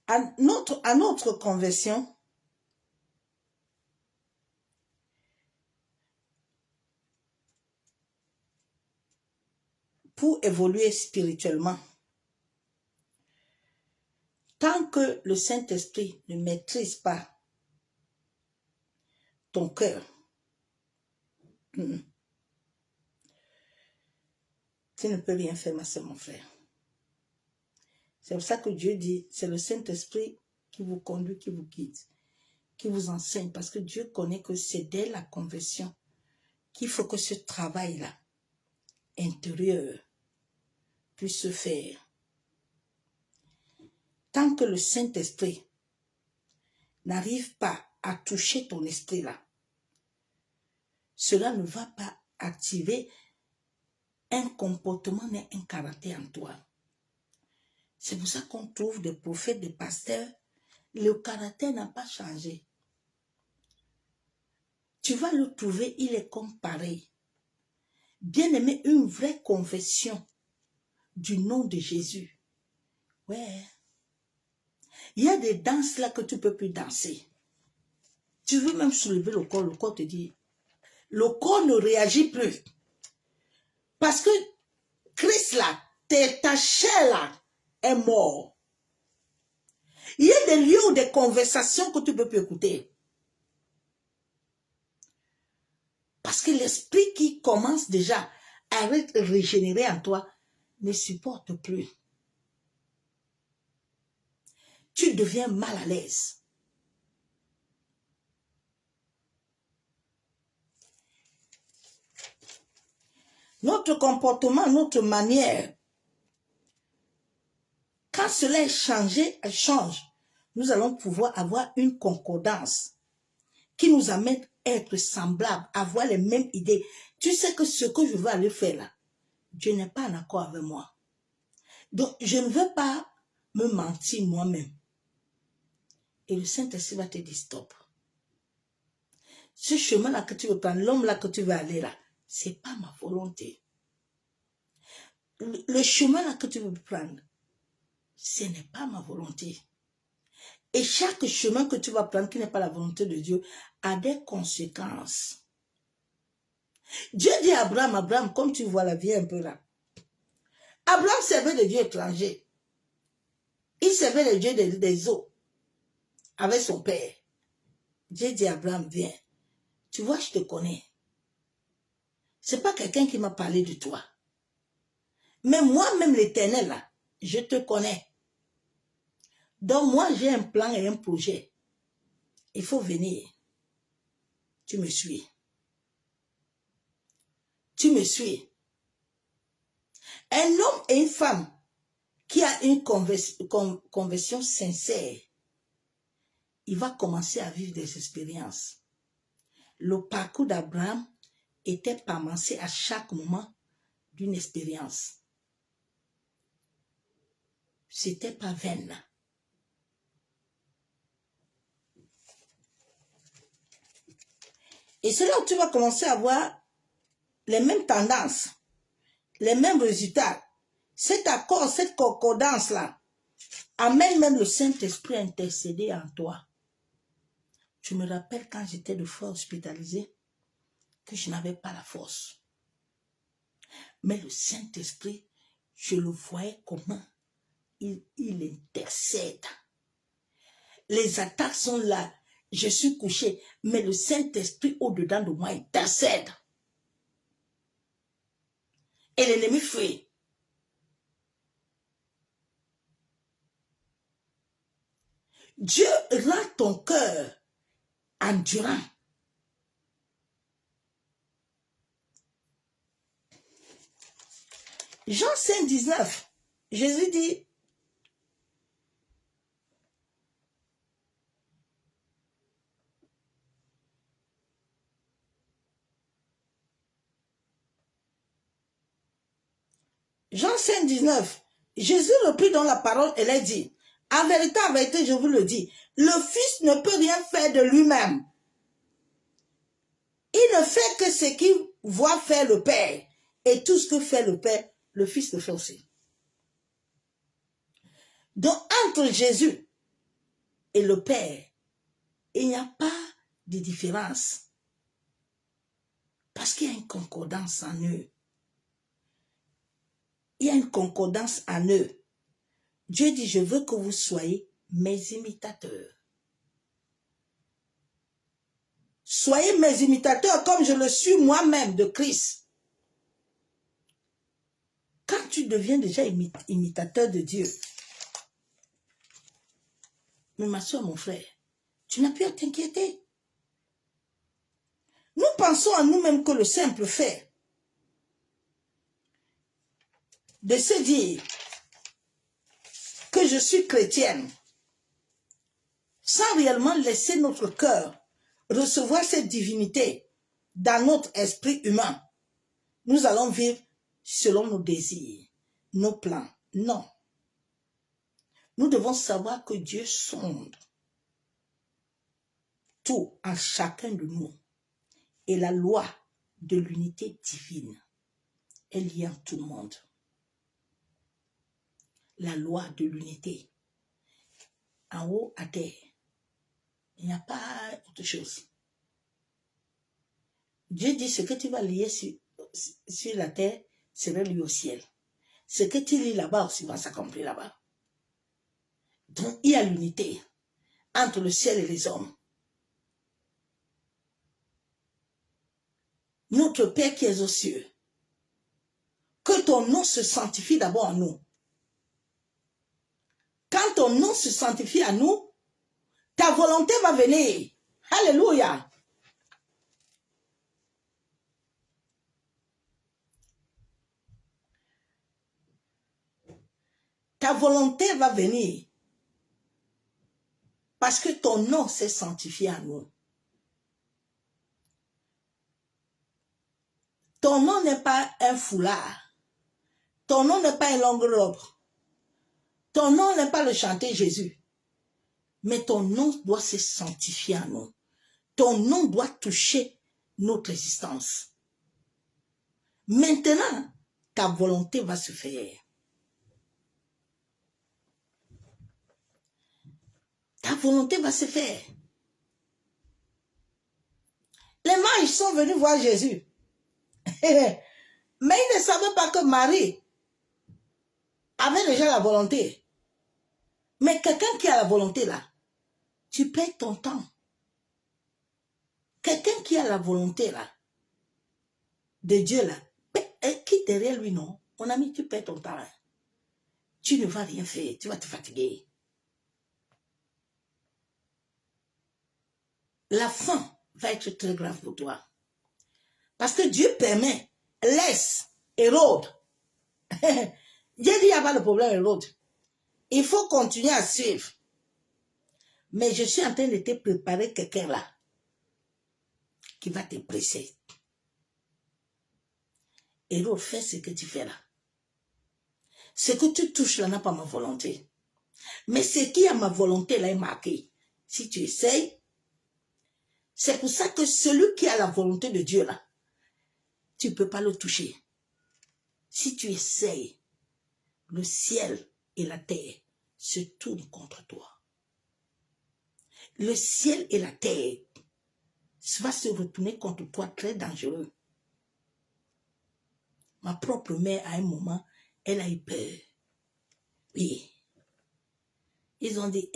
[SPEAKER 1] À notre conversion, pour évoluer spirituellement, tant que le Saint-Esprit ne maîtrise pas ton cœur, tu ne peux rien faire, ma soeur, mon frère. C'est pour ça que Dieu dit, c'est le Saint-Esprit qui vous conduit, qui vous guide, qui vous enseigne, parce que Dieu connaît que c'est dès la conversion qu'il faut que ce travail-là, intérieur, puisse se faire. Tant que le Saint-Esprit n'arrive pas à toucher ton esprit-là, cela ne va pas activer un comportement et un caractère en toi. C'est pour ça qu'on trouve des prophètes, des pasteurs, le caractère n'a pas changé. Tu vas le trouver, il est comme pareil. Bien aimé, une vraie confession du nom de Jésus. Ouais. Il y a des danses là que tu ne peux plus danser. Tu veux même soulever le corps te dit, le corps ne réagit plus. Parce que Christ là, ta chair là, est mort. Il y a des lieux ou des conversations que tu ne peux plus écouter. Parce que l'esprit qui commence déjà à être régénéré en toi ne supporte plus. tu deviens mal à l'aise. Notre comportement, notre manière, quand cela est changé, change, nous allons pouvoir avoir une concordance qui nous amène à être semblables, avoir les mêmes idées. Tu sais que ce que je veux aller faire là, Dieu n'est pas en accord avec moi. Donc, je ne veux pas me mentir moi-même. Et le Saint-Esprit va te dire stop. Ce chemin-là que tu veux prendre, l'homme-là que tu veux aller là, ce n'est pas ma volonté. Le chemin-là que tu veux prendre, ce n'est pas ma volonté. Et chaque chemin que tu vas prendre qui n'est pas la volonté de Dieu a des conséquences. Dieu dit à Abraham, Abraham, comme tu vois la vie un peu là, Abraham servait des dieux étrangers. Il servait les dieux des eaux avec son père. Dieu dit à Abraham, viens. Tu vois, je te connais. Ce n'est pas quelqu'un qui m'a parlé de toi. Mais moi-même, l'Éternel, là, je te connais. Donc, moi, j'ai un plan et un projet. Il faut venir. Tu me suis. Tu me suis. Un homme et une femme qui a une conversion sincère, il va commencer à vivre des expériences. Le parcours d'Abraham était commencé à chaque moment d'une expérience. C'était pas vain. Et c'est là où tu vas commencer à voir les mêmes tendances, les mêmes résultats. Cet accord, cette concordance-là, amène même le Saint-Esprit à intercéder en toi. Je me rappelle quand j'étais de fois hospitalisé, que je n'avais pas la force. Mais le Saint-Esprit, je le voyais comment il intercède. Les attaques sont là. Je suis couché, mais le Saint-Esprit au-dedans de moi intercède. Et l'ennemi fuit. Dieu rend ton cœur endurant. Jean 5, 19, Jésus dit, Jean 5, 19, Jésus reprit dans la parole et leur dit, en vérité, je vous le dis, le Fils ne peut rien faire de lui-même. Il ne fait que ce qu'il voit faire le Père. Et tout ce que fait le Père, le Fils le fait aussi. Donc, entre Jésus et le Père, il n'y a pas de différence. Parce qu'il y a une concordance en eux. Il y a une concordance en eux. Dieu dit, je veux que vous soyez mes imitateurs. Soyez mes imitateurs comme je le suis moi-même de Christ. Quand tu deviens déjà imitateur de Dieu, mais ma soeur, mon frère, tu n'as plus à t'inquiéter. Nous pensons à nous-mêmes que le simple fait de se dire que je suis chrétienne, sans réellement laisser notre cœur recevoir cette divinité dans notre esprit humain, nous allons vivre selon nos désirs, nos plans. Non. Nous devons savoir que Dieu sonde tout en chacun de nous. Et la loi de l'unité divine est liée en tout le monde. La loi de l'unité. En haut à terre. Il n'y a pas autre chose. Dieu dit ce que tu vas lier sur la terre sera lié au ciel. Ce que tu lis là-bas aussi va s'accomplir là-bas. Donc il y a l'unité entre le ciel et les hommes. Notre Père qui est aux cieux, que ton nom se sanctifie d'abord en nous. Quand ton nom se sanctifie à nous, ta volonté va venir. Alléluia. Ta volonté va venir. Parce que ton nom s'est sanctifié à nous. Ton nom n'est pas un foulard. Ton nom n'est pas une longue robe. Ton nom n'est pas le chanter Jésus. Mais ton nom doit se sanctifier à nous. Ton nom doit toucher notre existence. Maintenant, ta volonté va se faire. Ta volonté va se faire. Les mages sont venus voir Jésus. Mais ils ne savaient pas que Marie avait déjà la volonté. Mais quelqu'un qui a la volonté là, tu perds ton temps. Quelqu'un qui a la volonté là, de Dieu là, qui derrière lui non, mon ami, tu perds ton temps. Hein. Tu ne vas rien faire, tu vas te fatiguer. La fin va être très grave pour toi. Parce que Dieu permet, laisse Hérode. Dieu dit, il n'y a pas de problème, Hérode. Il faut continuer à suivre. Mais je suis en train de te préparer quelqu'un là qui va te presser. Hérode, fais ce que tu fais là. Ce que tu touches là n'a pas ma volonté. Mais ce qui a ma volonté là est marqué. Si tu essayes, c'est pour ça que celui qui a la volonté de Dieu là, tu ne peux pas le toucher. Si tu essayes, le ciel et la terre se tournent contre toi. Le ciel et la terre va se retourner contre toi, très dangereux. Ma propre mère, à un moment, elle a eu peur. Oui. Ils ont dit,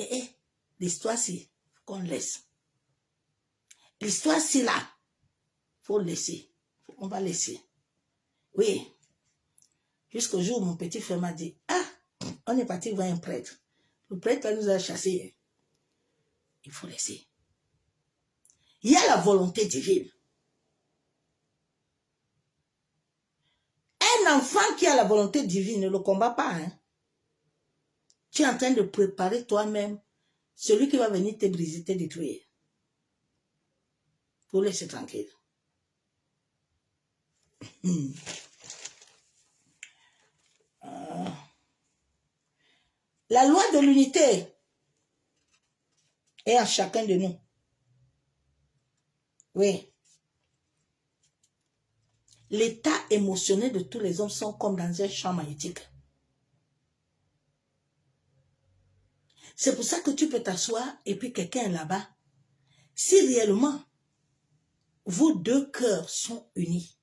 [SPEAKER 1] l'histoire c'est qu'on laisse. L'histoire c'est là. Il faut laisser. On va laisser. Oui. Jusqu'au jour où mon petit frère m'a dit, on est parti voir un prêtre. Le prêtre nous a chassés. Il faut laisser. Il y a la volonté divine. Un enfant qui a la volonté divine ne le combat pas. Hein. Tu es en train de préparer toi-même celui qui va venir te briser, te détruire. Pour laisser tranquille. La loi de l'unité est en chacun de nous. Oui. L'état émotionnel de tous les hommes sont comme dans un champ magnétique. C'est pour ça que tu peux t'asseoir et puis quelqu'un est là-bas. Si réellement, vos deux cœurs sont unis,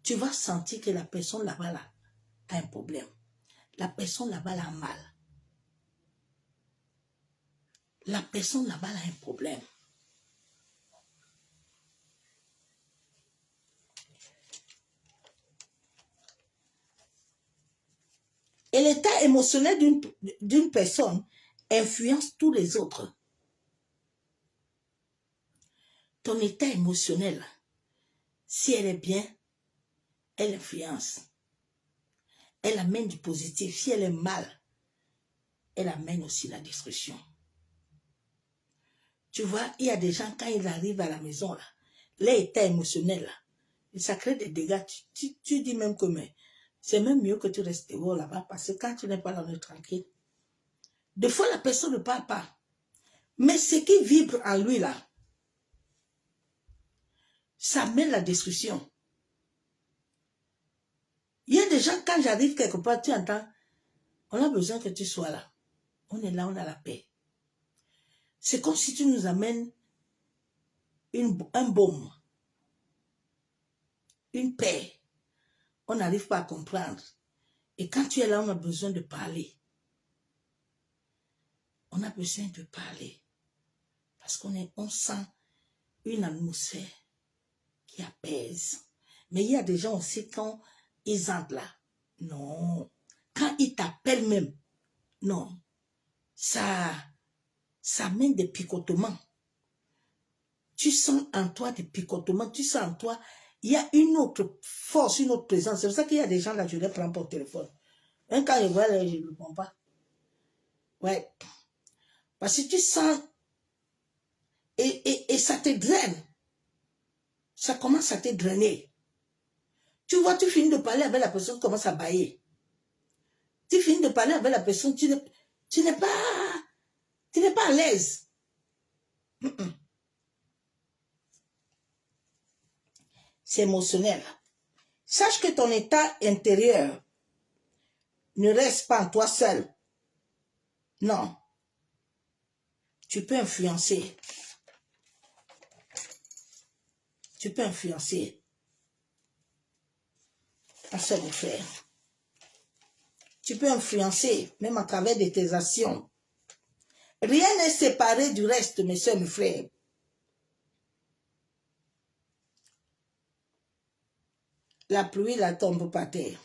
[SPEAKER 1] tu vas sentir que la personne là-bas là, a un problème. La personne là-bas a mal. La personne là-bas a un problème. Et l'état émotionnel d'une personne influence tous les autres. Ton état émotionnel, si elle est bien, elle influence. Elle amène du positif. Si elle est mal, elle amène aussi la destruction. Tu vois, il y a des gens, quand ils arrivent à la maison, là, l'état émotionnel, là, ça crée des dégâts. Tu dis même que c'est même mieux que tu restes dehors là-bas, parce que quand tu n'es pas dans le tranquille, des fois la personne ne parle pas. Mais ce qui vibre en lui, là, ça mène la destruction. Il y a des gens, quand j'arrive quelque part, tu entends, on a besoin que tu sois là. On est là, on a la paix. C'est comme si tu nous amènes un baume, une paix. On n'arrive pas à comprendre. Et quand tu es là, on a besoin de parler. On a besoin de parler. Parce qu'on sent une atmosphère qui apaise. Mais il y a des gens aussi, quand ils entrent là, non. Quand ils t'appellent même, non. ça mène des picotements. Tu sens en toi des picotements, tu sens en toi, il y a une autre force, une autre présence. C'est pour ça qu'il y a des gens là, je les prends pour téléphone. Même quand je vois, je ne le prends pas. Ouais. Parce que tu sens, et ça te draine. Ça commence à te drainer. Tu vois, tu finis de parler avec la personne, tu commences à bailler. Tu finis de parler avec la personne, tu n'es pas à l'aise. C'est émotionnel. Sache que ton état intérieur ne reste pas en toi seul. Non. Tu peux influencer. Tu peux influencer. À ce que faire. Tu peux influencer, même à travers de tes actions. Rien n'est séparé du reste, mes soeurs, mes frères. La pluie, la tombe par terre.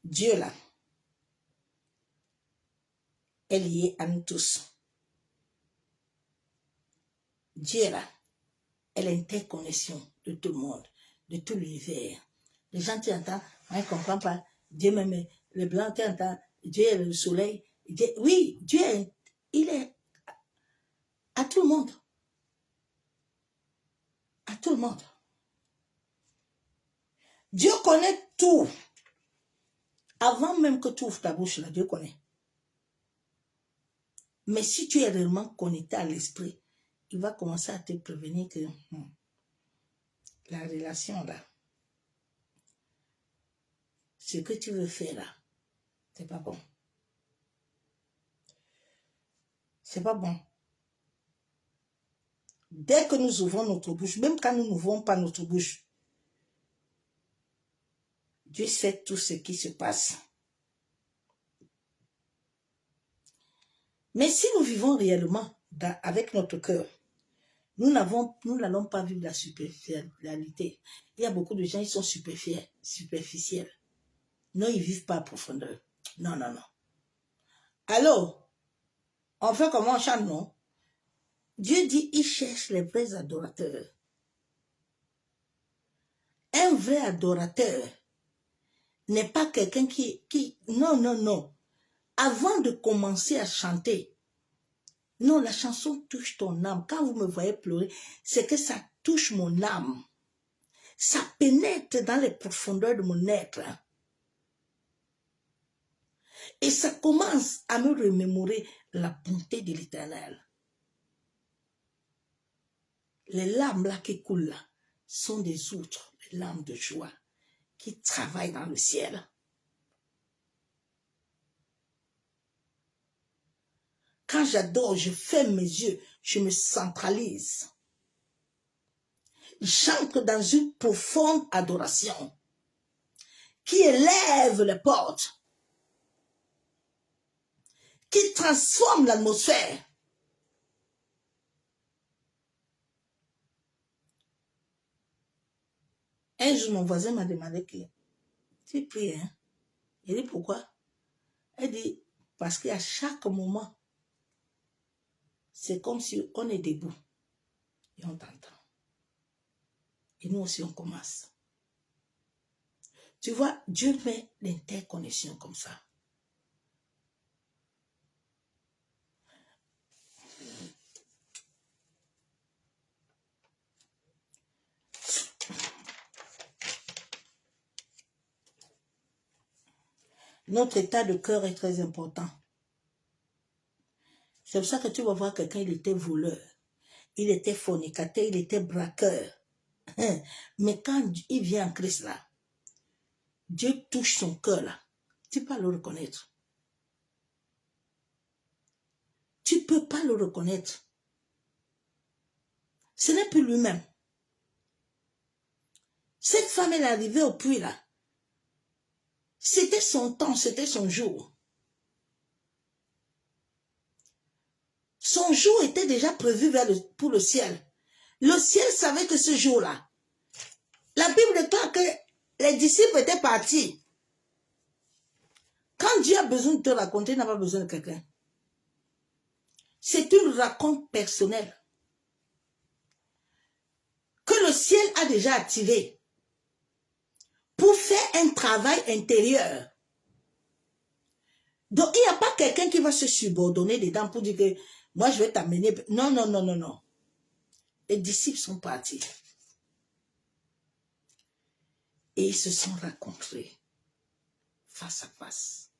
[SPEAKER 1] Dieu, là, est lié à nous tous. Dieu, là, est l'interconnexion de tout le monde, de tout l'univers. Les gens, tu entends, on ne comprend pas. Dieu même, le blanc, tu entends, Dieu est le soleil. Dieu, oui, Dieu, il est à tout le monde. À tout le monde. Dieu connaît tout. Avant même que tu ouvres ta bouche, là, Dieu connaît. Mais si tu es réellement connecté à l'esprit, il va commencer à te prévenir que la relation, là, ce que tu veux faire, là, c'est pas bon. C'est pas bon. Dès que nous ouvrons notre bouche, même quand nous n'ouvrons pas notre bouche, Dieu sait tout ce qui se passe. Mais si nous vivons réellement avec notre cœur, nous n'allons pas vivre la superficialité. Il y a beaucoup de gens qui sont superficiels. Non, ils ne vivent pas à profondeur. Non, non, non. Alors, on fait comment on chante, non? Dieu dit, il cherche les vrais adorateurs. Un vrai adorateur n'est pas quelqu'un qui... Non, non, non. Avant de commencer à chanter, non, la chanson touche ton âme. Quand vous me voyez pleurer, c'est que ça touche mon âme. Ça pénètre dans les profondeurs de mon être. Et ça commence à me remémorer la bonté de l'Éternel. Les larmes là qui coulent là sont des outres, les larmes de joie qui travaillent dans le ciel. Quand j'adore, je ferme mes yeux, je me centralise. J'entre dans une profonde adoration qui élève les portes, qui transforme l'atmosphère. Un jour, mon voisin m'a demandé que tu pries, hein? Il dit pourquoi? Elle dit parce qu'à chaque moment, c'est comme si on est debout et on t'entend. Et nous aussi, on commence. Tu vois, Dieu met l'interconnexion comme ça. Notre état de cœur est très important. C'est pour ça que tu vas voir quelqu'un, il était voleur, il était fornicateur, il était braqueur. Mais quand il vient en Christ là, Dieu touche son cœur là, tu peux pas le reconnaître. Tu ne peux pas le reconnaître. Ce n'est plus lui-même. Cette femme, elle est arrivée au puits là. C'était son temps, c'était son jour. Son jour était déjà prévu pour le ciel. Le ciel savait que ce jour-là, la Bible déclare que les disciples étaient partis. Quand Dieu a besoin de te raconter, il n'a pas besoin de quelqu'un. C'est une raconte personnelle que le ciel a déjà activée pour faire un travail intérieur. Donc, il n'y a pas quelqu'un qui va se subordonner dedans pour dire que moi, je vais t'amener. Non, non, non, non, non. Les disciples sont partis. Et ils se sont rencontrés face à face.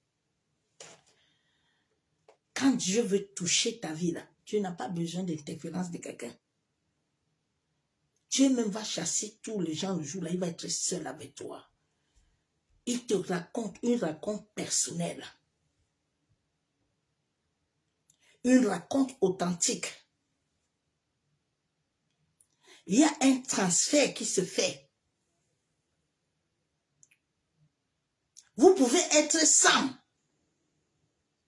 [SPEAKER 1] Quand Dieu veut toucher ta vie, là, Dieu n'a pas besoin d'interférence de quelqu'un. Dieu même va chasser tous les gens le jour là, il va être seul avec toi. Il te raconte une raconte personnelle. Une raconte authentique. Il y a un transfert qui se fait. Vous pouvez être 100.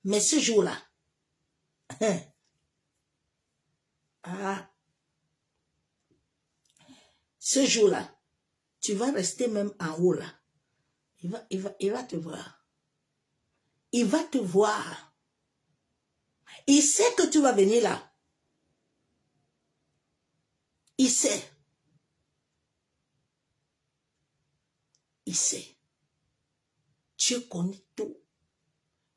[SPEAKER 1] Mais ce jour-là, ce jour-là, tu vas rester même en haut là. Il va te voir. Il va te voir. Il sait que tu vas venir là. Il sait. Il sait. Dieu connaît tout.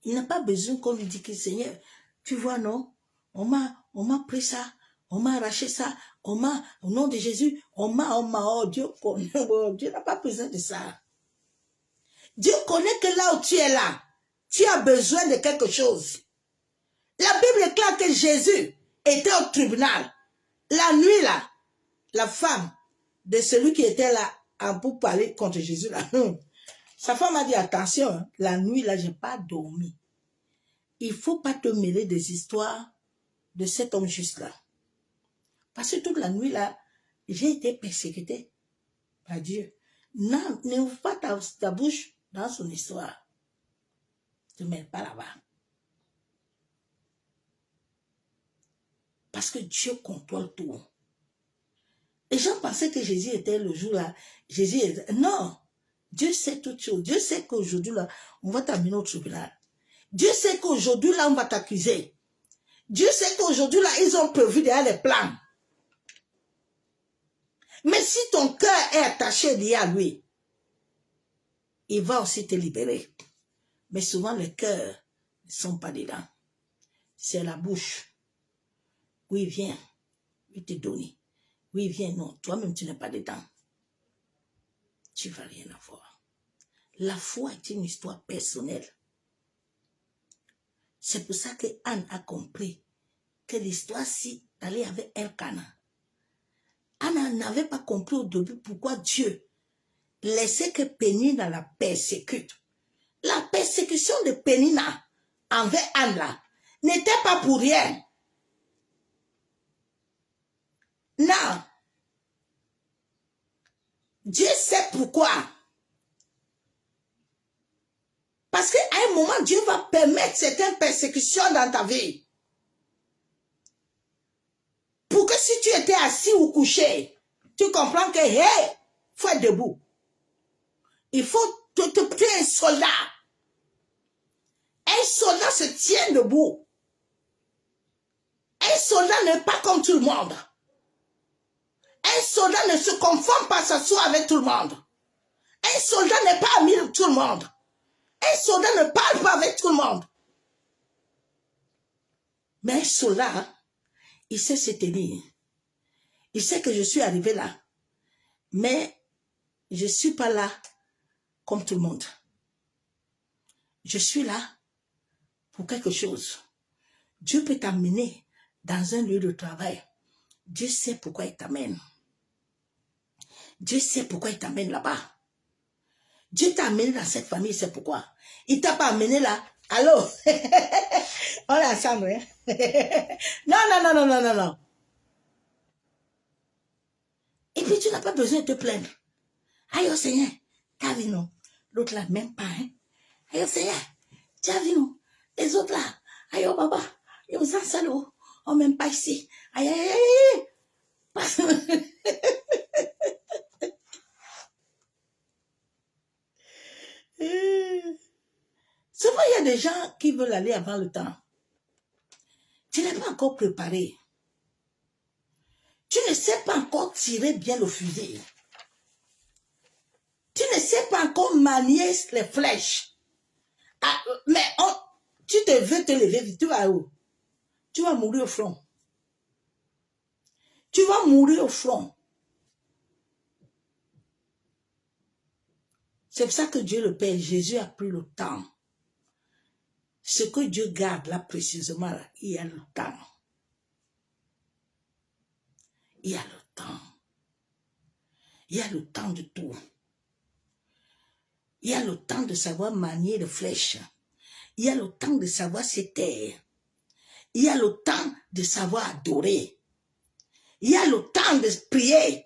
[SPEAKER 1] Il n'a pas besoin qu'on lui dise que Seigneur, tu vois, non? On m'a pris ça. On m'a arraché ça. Au nom de Jésus, oh, Dieu connaît. Dieu n'a pas besoin de ça. Dieu connaît que là où tu es là, tu as besoin de quelque chose. La Bible déclare que Jésus était au tribunal. La nuit là, la femme de celui qui était là pour parler contre Jésus là, sa femme a dit attention, hein, la nuit là, j'ai pas dormi. Il faut pas te mêler des histoires de cet homme juste là. Parce que toute la nuit là, j'ai été persécuté par Dieu. Non, n'ouvre pas ta bouche dans son histoire. Ne te mêle pas là-bas. Parce que Dieu contrôle tout. Les gens pensaient que Jésus était le jour là. Jésus est... Non. Dieu sait toutes choses. Dieu sait qu'aujourd'hui là, on va t'amener au tribunal. Dieu sait qu'aujourd'hui là, on va t'accuser. Dieu sait qu'aujourd'hui là, ils ont prévu derrière les plans. Mais si ton cœur est attaché lié à lui, il va aussi te libérer. Mais souvent, les cœurs ne sont pas dedans. C'est la bouche. Oui, viens. Il te donne. Oui, viens. Non, toi-même, tu n'es pas dedans. Tu ne vas rien avoir. La foi est une histoire personnelle. C'est pour ça que Anne a compris que l'histoire-ci allait avec Elkanah. Anne n'avait pas compris au début pourquoi Dieu laissait que Pénina la persécute. La persécution de Pénina envers Anne là n'était pas pour rien. Non. Dieu sait pourquoi. Parce qu'à un moment, Dieu va permettre certaines persécutions dans ta vie. Pour que si tu étais assis ou couché, tu comprends que, hey, il faut être debout. Il faut tu es un soldat. Un soldat se tient debout. Un soldat n'est pas comme tout le monde. Un soldat ne se conforme pas à s'asseoir avec tout le monde. Un soldat n'est pas ami de tout le monde. Un soldat ne parle pas avec tout le monde. Mais un soldat, il sait se tenir. Il sait que je suis arrivé là. Mais je ne suis pas là comme tout le monde. Je suis là pour quelque chose. Dieu peut t'amener dans un lieu de travail. Dieu sait pourquoi il t'amène. Dieu sait pourquoi il t'amène là-bas. Dieu t'a amené dans cette famille, c'est pourquoi. Il t'a pas amené là. Allô? On est ensemble, hein? Non, non, non, non, non, non, non. Et puis tu n'as pas besoin de te plaindre. Aïe, oh Seigneur, t'as vu non? L'autre là, même pas, hein? Aïe, oh Seigneur, t'as vu non? Les autres là, aïe, oh papa, ils ont ça, salaud. On même pas ici. Aïe, aïe, aïe, aïe. Souvent, il des gens qui veulent aller avant le temps. Tu n'es pas encore préparé. Tu ne sais pas encore tirer bien le fusil. Tu ne sais pas encore manier les flèches. Ah, mais tu te veux te lever, tu vas où? Tu vas mourir au front. Tu vas mourir au front. C'est pour ça que Dieu le Père, Jésus a pris le temps. Ce que Dieu garde là précisément, là, il y a le temps. Il y a le temps. Il y a le temps de tout. Il y a le temps de savoir manier les flèches. Il y a le temps de savoir se taire. Il y a le temps de savoir adorer. Il y a le temps de prier.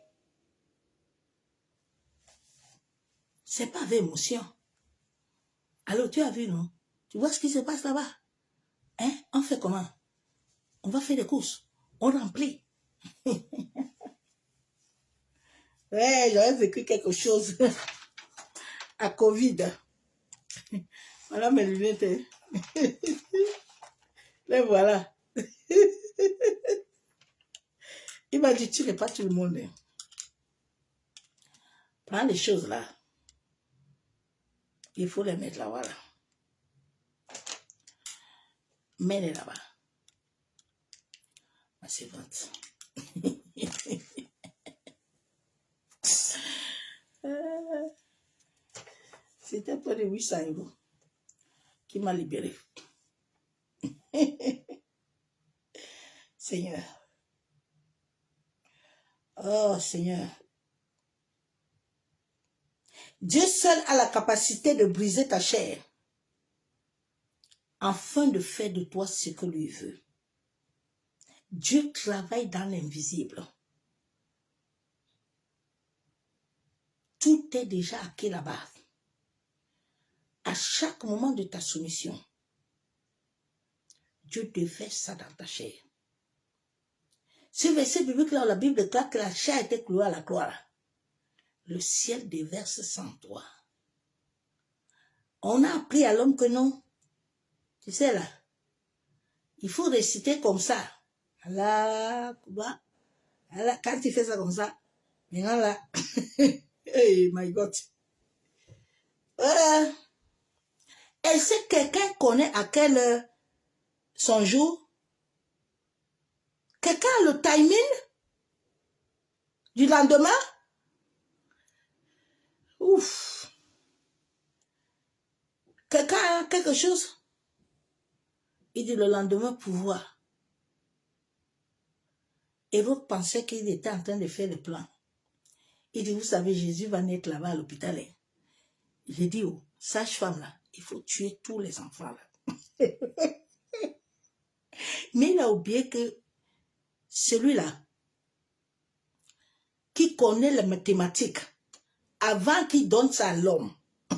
[SPEAKER 1] C'est pas avec émotion. Alors tu as vu, non? Tu vois ce qui se passe là-bas? Hein? On fait comment? On va faire des courses. On remplit. Ouais, j'aurais vécu quelque chose à Covid. Voilà mes lunettes. Les voilà. Il m'a dit, tu n'es pas tout le monde. Prends les choses là. Il faut les mettre là, voilà. Mets-les là-bas. Ma servante. C'était pas de 800 € qui m'a libéré. Seigneur. Oh Seigneur. Dieu seul a la capacité de briser ta chair afin de faire de toi ce que lui veut. Dieu travaille dans l'invisible. Tout est déjà acquis là-bas. À chaque moment de ta soumission, Dieu déverse ça dans ta chair. Ce verset biblique là, la Bible déclare que la chair était clouée à la croix. Le ciel déverse sans toi. On a appris à l'homme que non. Tu sais là, il faut réciter comme ça. Allah, quand tu fais ça comme ça, maintenant là, hey my God. Et si quelqu'un connaît à quelle heure son jour, quelqu'un a le timing du lendemain? Ouf. Quelqu'un a quelque chose? Il dit le lendemain pouvoir. Et vous pensez qu'il était en train de faire le plan. Il dit, vous savez, Jésus va naître là-bas à l'hôpital. J'ai dit, oh, sage-femme là, il faut tuer tous les enfants là. Mais il a oublié que celui-là, qui connaît les mathématiques, avant qu'il donne ça à l'homme,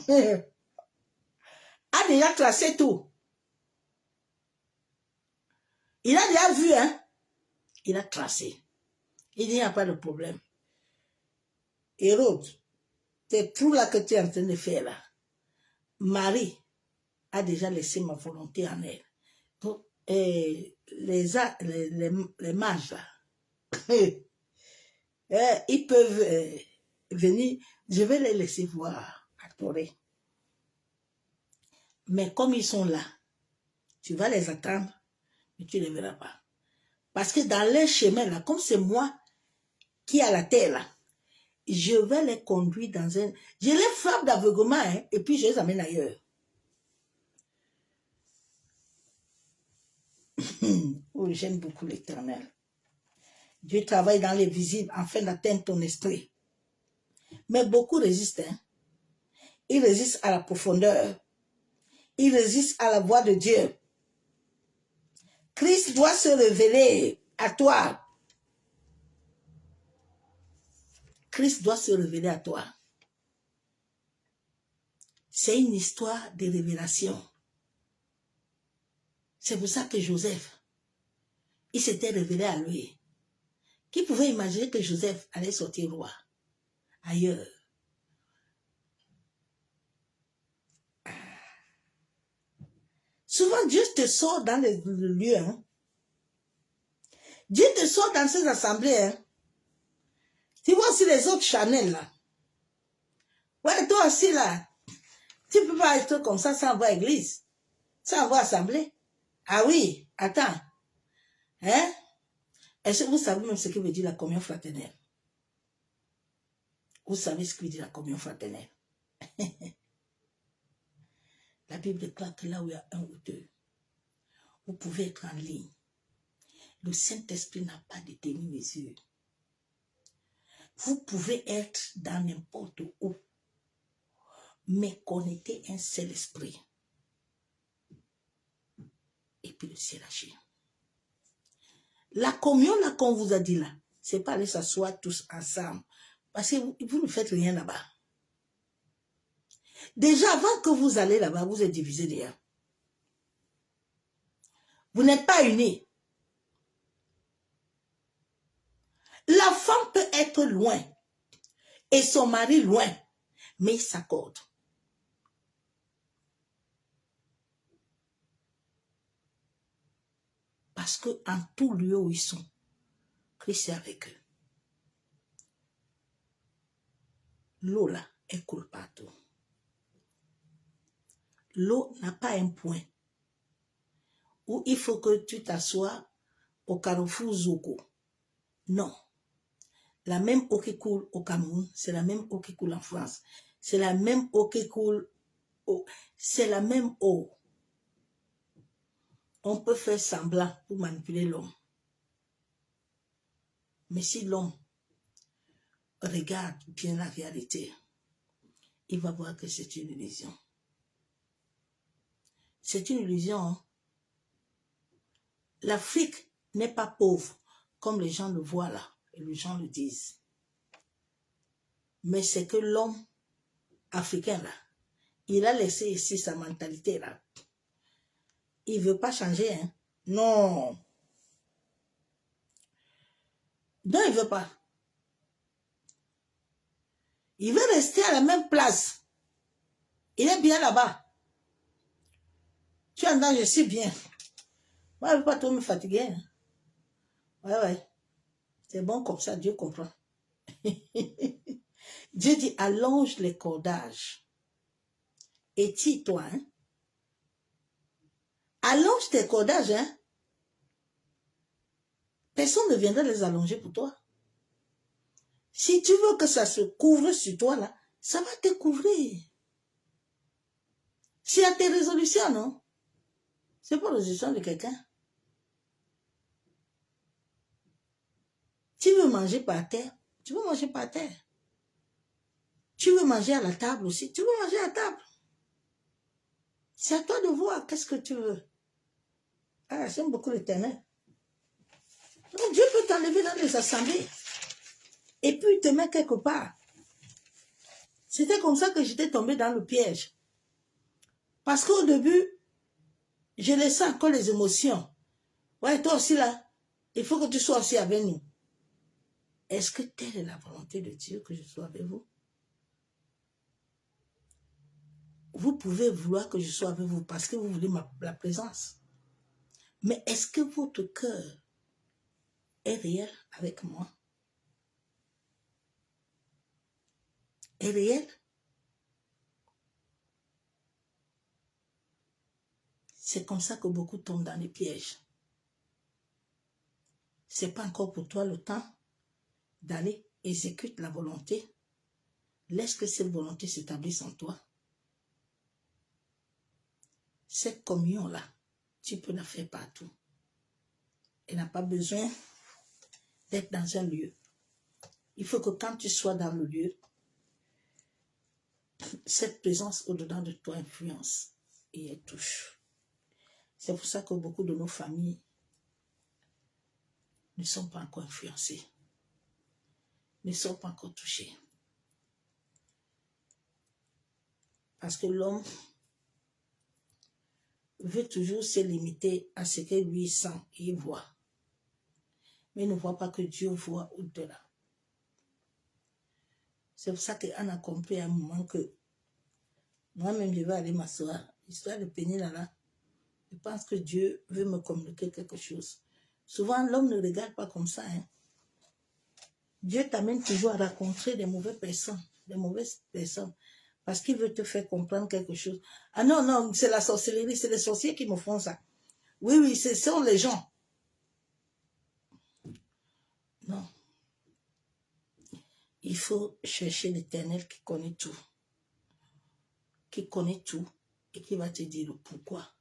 [SPEAKER 1] a déjà tracé tout. Il a déjà vu, hein. Il a tracé. Il n'y a pas de problème. Hérode, c'est tout là que tu es en train de faire là. Marie a déjà laissé ma volonté en elle. Donc, les mages là, ils peuvent venir, je vais les laisser voir, adorer. Mais comme ils sont là, tu vas les attendre, mais tu ne les verras pas. Parce que dans leur chemin là, comme c'est moi qui ai la terre là, je vais les conduire dans un... Je les frappe d'aveuglement, hein, et puis je les amène ailleurs. Oh, j'aime beaucoup l'Éternel. Dieu travaille dans les visibles afin d'atteindre ton esprit. Mais beaucoup résistent. Hein. Ils résistent à la profondeur. Ils résistent à la voix de Dieu. Christ doit se révéler à toi. Christ doit se révéler à toi. C'est une histoire de révélation. C'est pour ça que Joseph, il s'était révélé à lui. Qui pouvait imaginer que Joseph allait sortir roi ailleurs? Souvent, Dieu te sort dans le lieu. Hein. Dieu te sort dans ces assemblées. Hein. Tu vois aussi les autres Chanel là. Ouais, toi aussi là. Tu ne peux pas être comme ça sans avoir église. Sans avoir assemblée. Ah oui, attends. Hein? Est-ce que vous savez même ce que veut dire la communion fraternelle? Vous savez ce que veut dire la communion fraternelle? La Bible déclare que là où il y a un ou deux, vous pouvez être en ligne. Le Saint-Esprit n'a pas de demi-mesure. Vous pouvez être dans n'importe où, mais connecter un seul esprit. Et puis le ciel agit. La communion là qu'on vous a dit là, c'est pas aller s'asseoir tous ensemble. Parce que vous ne faites rien là-bas. Déjà, avant que vous allez là-bas, vous êtes divisés déjà. Vous n'êtes pas unis. La femme peut être loin et son mari loin, mais ils s'accordent. Parce qu'en tout lieu où ils sont, Christ est avec eux. L'eau là, elle coule partout. L'eau n'a pas un point où il faut que tu t'assoies au carrefour Zoko. Non. La même eau qui coule au Cameroun, c'est la même eau qui coule en France. C'est la même eau qui coule c'est la même eau. On peut faire semblant pour manipuler l'homme. Mais si l'homme regarde bien la réalité, il va voir que c'est une illusion. C'est une illusion. Hein? L'Afrique n'est pas pauvre, comme les gens le voient là, et les gens le disent. Mais c'est que l'homme africain là, il a laissé ici sa mentalité là. Il ne veut pas changer, hein? Non. Non, il ne veut pas. Il veut rester à la même place. Il est bien là-bas. Tu entends, je suis bien. Moi, je ne veux pas trop me fatiguer. Hein? Ouais. C'est bon comme ça, Dieu comprend. Dieu dit, allonge les cordages. Et tire-toi, hein? Allonge tes cordages, hein? Personne ne viendra les allonger pour toi. Si tu veux que ça se couvre sur toi, là, ça va te couvrir. C'est à tes résolutions, non? C'est pas la résolution de quelqu'un. Tu veux manger par terre, tu veux manger par terre. Tu veux manger à la table aussi, tu veux manger à la table. C'est à toi de voir qu'est-ce que tu veux. Ah, j'aime beaucoup l'Éternel. Donc Dieu peut t'enlever dans les assemblées. Et puis il te met quelque part. C'était comme ça que j'étais tombée dans le piège. Parce qu'au début, je laissais encore les émotions. Ouais, toi aussi là, il faut que tu sois aussi avec nous. Est-ce que telle est la volonté de Dieu que je sois avec vous? Vous pouvez vouloir que je sois avec vous parce que vous voulez la présence. Mais est-ce que votre cœur est réel avec moi? Est réel? C'est comme ça que beaucoup tombent dans les pièges. Ce n'est pas encore pour toi le temps d'aller exécuter la volonté. Laisse que cette volonté s'établisse en toi. Cette communion-là, tu peux la faire partout. Elle n'a pas besoin d'être dans un lieu. Il faut que quand tu sois dans le lieu, cette présence au-dedans de toi influence et elle touche. C'est pour ça que beaucoup de nos familles ne sont pas encore influencées, ne sont pas encore touchées. Parce que l'homme veut toujours se limiter à ce que lui sent et voit. Mais il ne voit pas que Dieu voit au-delà. C'est pour ça qu'Anne a compris à un moment que moi-même je vais aller m'asseoir. L'histoire de Pénina là, Je pense que Dieu veut me communiquer quelque chose. Souvent, l'homme ne regarde pas comme ça. Hein. Dieu t'amène toujours à rencontrer des mauvaises personnes. Parce qu'il veut te faire comprendre quelque chose. Ah non, non, c'est la sorcellerie, c'est les sorciers qui me font ça. Oui, oui, ce sont les gens. Non. Il faut chercher l'Éternel qui connaît tout. Qui connaît tout et qui va te dire le pourquoi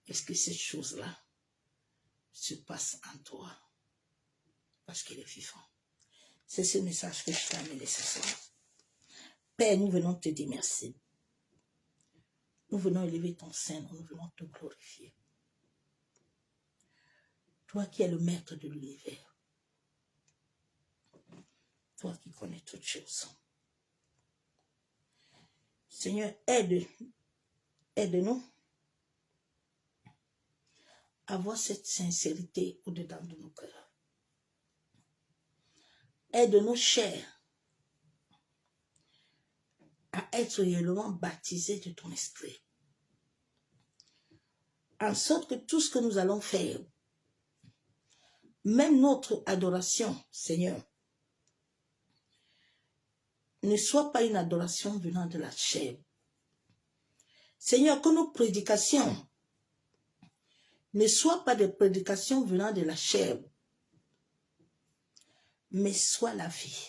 [SPEAKER 1] est-ce que cette chose-là se passe en toi. Parce qu'il est vivant. C'est ce message que je t'ai amené ce soir. Père, nous venons te dire merci. Nous venons élever ton sein, nous venons te glorifier. Toi qui es le maître de l'univers. Toi qui connais toutes choses. Seigneur, aide-nous à avoir cette sincérité au-dedans de nos cœurs. Aide-nous, chers, à être réellement baptisés de ton esprit. En sorte que tout ce que nous allons faire, même notre adoration, Seigneur, ne soit pas une adoration venant de la chair. Seigneur, que nos prédications ne soient pas des prédications venant de la chair, mais soit la vie.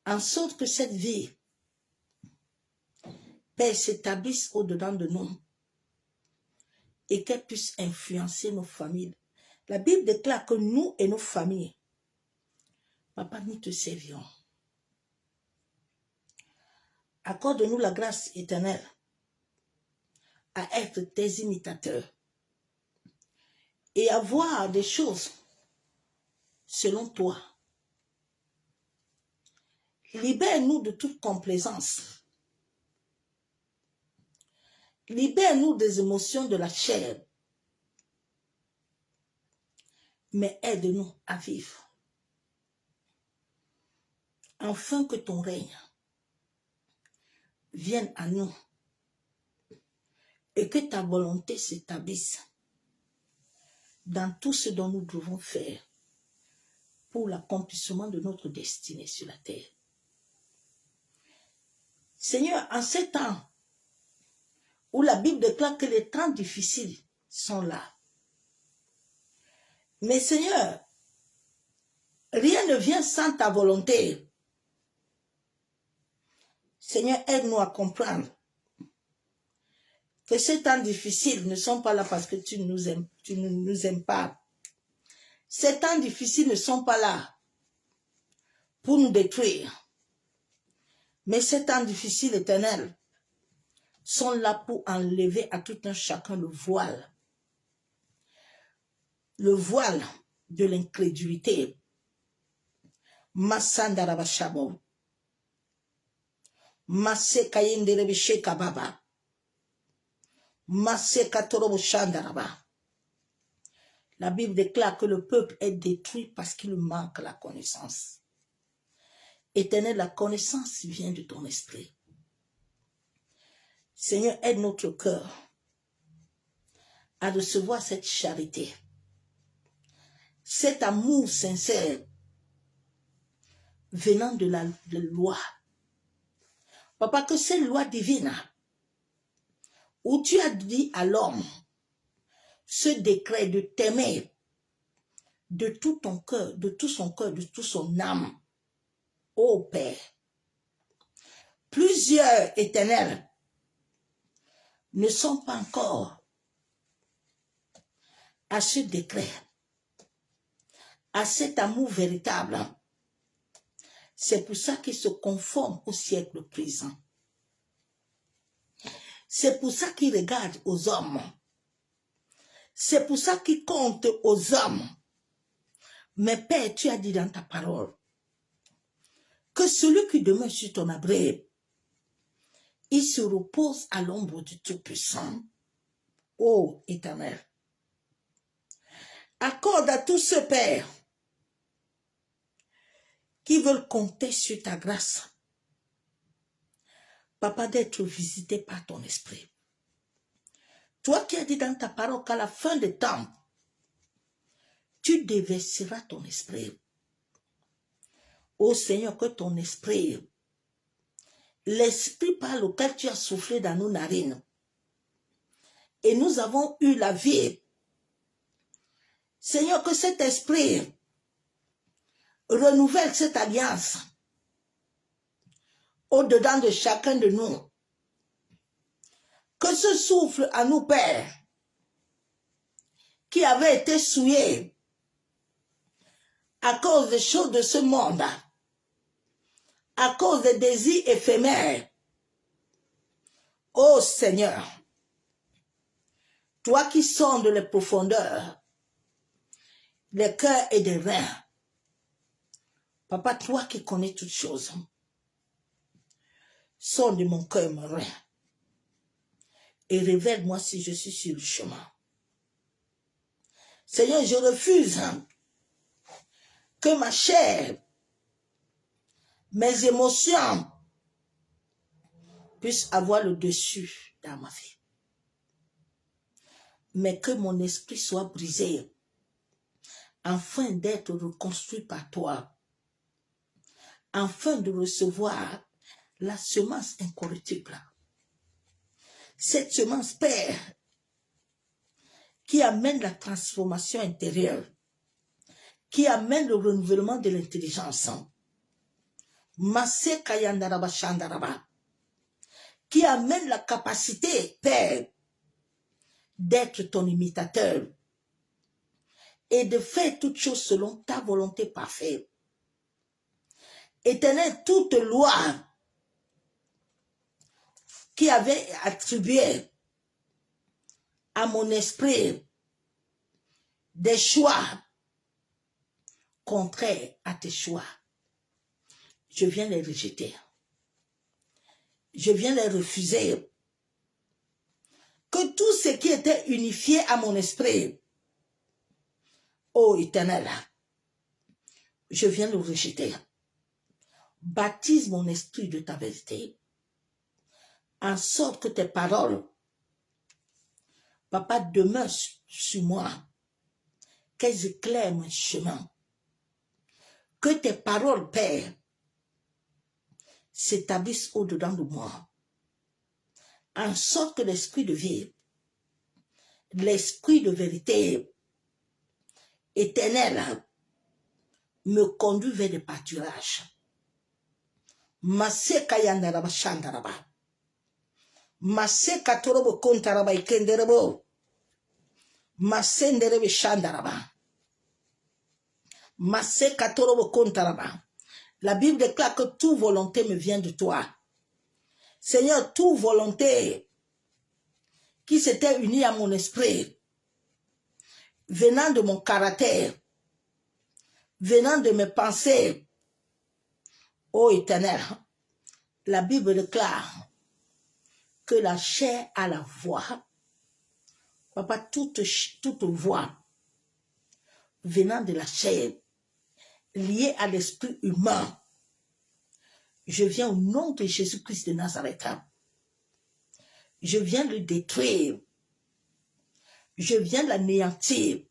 [SPEAKER 1] En sorte que cette vie, Père, s'établisse au-dedans de nous et qu'elle puisse influencer nos familles. La Bible déclare que nous et nos familles, Papa, nous te servions. Accorde-nous la grâce éternelle à être tes imitateurs et à voir des choses selon toi. Libère-nous de toute complaisance. Libère-nous des émotions de la chair. Mais aide-nous à vivre. Afin que ton règne vienne à nous et que ta volonté s'établisse dans tout ce dont nous devons faire pour l'accomplissement de notre destinée sur la terre. Seigneur, en ces temps où la Bible déclare que les temps difficiles sont là, mais Seigneur, rien ne vient sans ta volonté. Seigneur, aide-nous à comprendre que ces temps difficiles ne sont pas là parce que tu ne nous aimes pas. Ces temps difficiles ne sont pas là pour nous détruire. Mais ces temps difficiles éternels sont là pour enlever à tout un chacun le voile. Le voile de l'incrédulité. Massandarabashabo. Masse kayenderebeshe kababa. Masse katorobo shandaraba. La Bible déclare que le peuple est détruit parce qu'il manque la connaissance. Éternel, la connaissance vient de ton esprit. Seigneur, aide notre cœur à recevoir cette charité, cet amour sincère venant de la loi. Papa, que cette loi divine où tu as dit à l'homme ce décret de t'aimer de tout ton cœur, de tout son cœur, de toute son âme. Ô Père, plusieurs éternels ne sont pas encore à ce décret, à cet amour véritable. C'est pour ça qu'ils se conforment au siècle présent. C'est pour ça qu'ils regardent aux hommes. C'est pour ça qu'ils comptent aux hommes. Mais Père, tu as dit dans ta parole que celui qui demeure sur ton abri, il se repose à l'ombre du Tout-Puissant. Ô Éternel, accorde à tous ceux, Père, qui veulent compter sur ta grâce, Papa, d'être visités par ton esprit. Toi qui as dit dans ta parole qu'à la fin des temps, tu déverseras ton esprit. Ô Seigneur, que ton esprit, l'esprit par lequel tu as soufflé dans nos narines, et nous avons eu la vie. Seigneur, que cet esprit renouvelle cette alliance au-dedans de chacun de nous. Que ce souffle à nous, Père, qui avait été souillé à cause des choses de ce monde, à cause des désirs éphémères. Ô Seigneur, toi qui sondes les profondeurs, les cœurs et les reins, Papa, toi qui connais toutes choses, sonde mon cœur, mon rein, et révèle-moi si je suis sur le chemin. Seigneur, je refuse que ma chair, mes émotions puissent avoir le dessus dans ma vie. Mais que mon esprit soit brisé afin d'être reconstruit par toi, afin de recevoir la semence incorruptible. Cette semence, Père, qui amène la transformation intérieure, qui amène le renouvellement de l'intelligence, qui amène la capacité, Père, d'être ton imitateur et de faire toutes choses selon ta volonté parfaite. Éternel, toute loi qui avait attribué à mon esprit des choix contraires à tes choix, je viens les rejeter. Je viens les refuser. Que tout ce qui était unifié à mon esprit, ô Éternel, je viens le rejeter. Baptise mon esprit de ta vérité, en sorte que tes paroles, Papa, demeurent sur moi, qu'elles éclairent mon chemin. Que tes paroles, Père, s'établissent au-dedans de moi, en sorte que l'esprit de vie, l'esprit de vérité éternelle me conduit vers le pâturage. Maseka yandaraba shandaraba. Maseka torobo kontaraba ikenderebo. Masenderebe shandaraba. Maseka torobo kontaraba. La Bible déclare que toute volonté me vient de toi. Seigneur, toute volonté qui s'était unie à mon esprit, venant de mon caractère, venant de mes pensées, ô Éternel, la Bible déclare que la chair a la voix. Papa, toute voix venant de la chair, liée à l'esprit humain, je viens au nom de Jésus-Christ de Nazareth. Je viens le détruire. Je viens l'anéantir.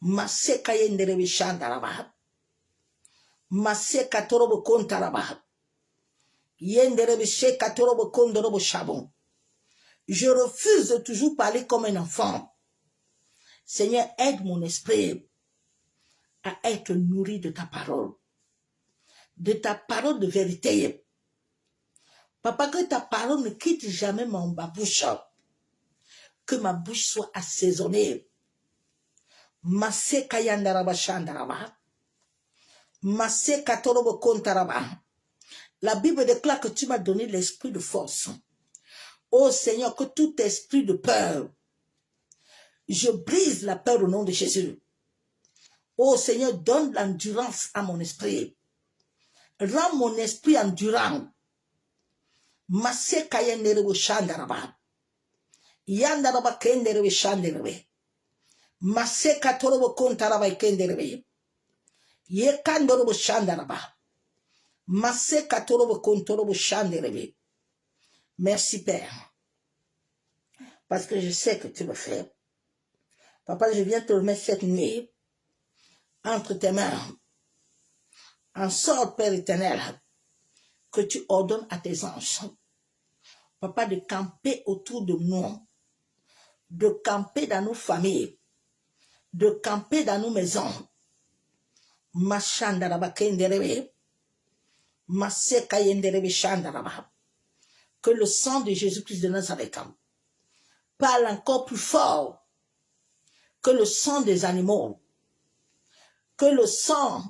[SPEAKER 1] Maseka yenderebe shandaraba. Maseka torobo kontaraba. Yenderebe sheka torobo kondorobo shabon. Je refuse de toujours parler comme un enfant. Seigneur, aide mon esprit à être nourri de ta parole de vérité. Papa, que ta parole ne quitte jamais ma bouche, que ma bouche soit assaisonnée. Maseka yandaraba shandaraba. Maseka torobo kontaraba. La Bible déclare que tu m'as donné l'esprit de force. Oh Seigneur, que tout esprit de peur, je brise la peur au nom de Jésus. Oh Seigneur, donne l'endurance à mon esprit. Rends mon esprit endurant. Maseka yenderebo shandaraba. Yandaraba kenderebe shanderebe. Maseka torobo kontaraba kenderebe. Yekandorobo shandaraba. Maseka torobo kontorobo shanderebe. Merci Père. parce que je sais que tu le fais. Papa, je viens te remettre cette nuit entre tes mains. En sorte, Père éternel, que tu ordonnes à tes anges, Papa, de camper autour de nous, de camper dans nos familles, de camper dans nos maisons. Que le sang de Jésus-Christ de Nazareth parle encore plus fort que le sang des animaux, que le sang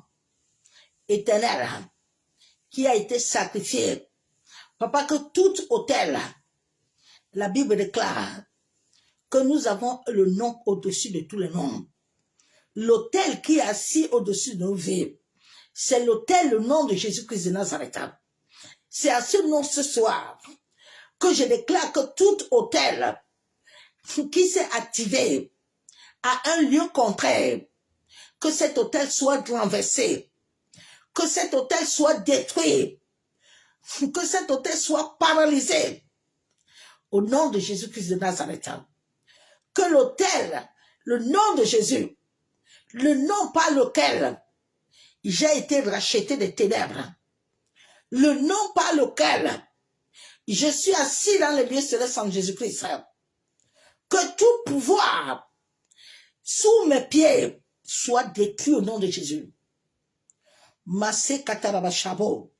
[SPEAKER 1] éternel qui a été sacrifié. Papa, que tout autel, la Bible déclare que nous avons le nom au-dessus de tous les noms. L'autel qui est assis au-dessus de nos vies, c'est l'autel, le nom de Jésus-Christ de Nazareth. C'est à ce nom ce soir que je déclare que tout autel qui s'est activé à un lieu contraire, que cet autel soit renversé, que cet autel soit détruit, que cet autel soit paralysé au nom de Jésus-Christ de Nazareth. Que l'autel, le nom de Jésus, le nom par lequel j'ai été racheté des ténèbres, le nom par lequel je suis assis dans le lieu céleste en Jésus-Christ, que tout pouvoir sous mes pieds soit détruit au nom de Jésus. Masé kataraba shabo.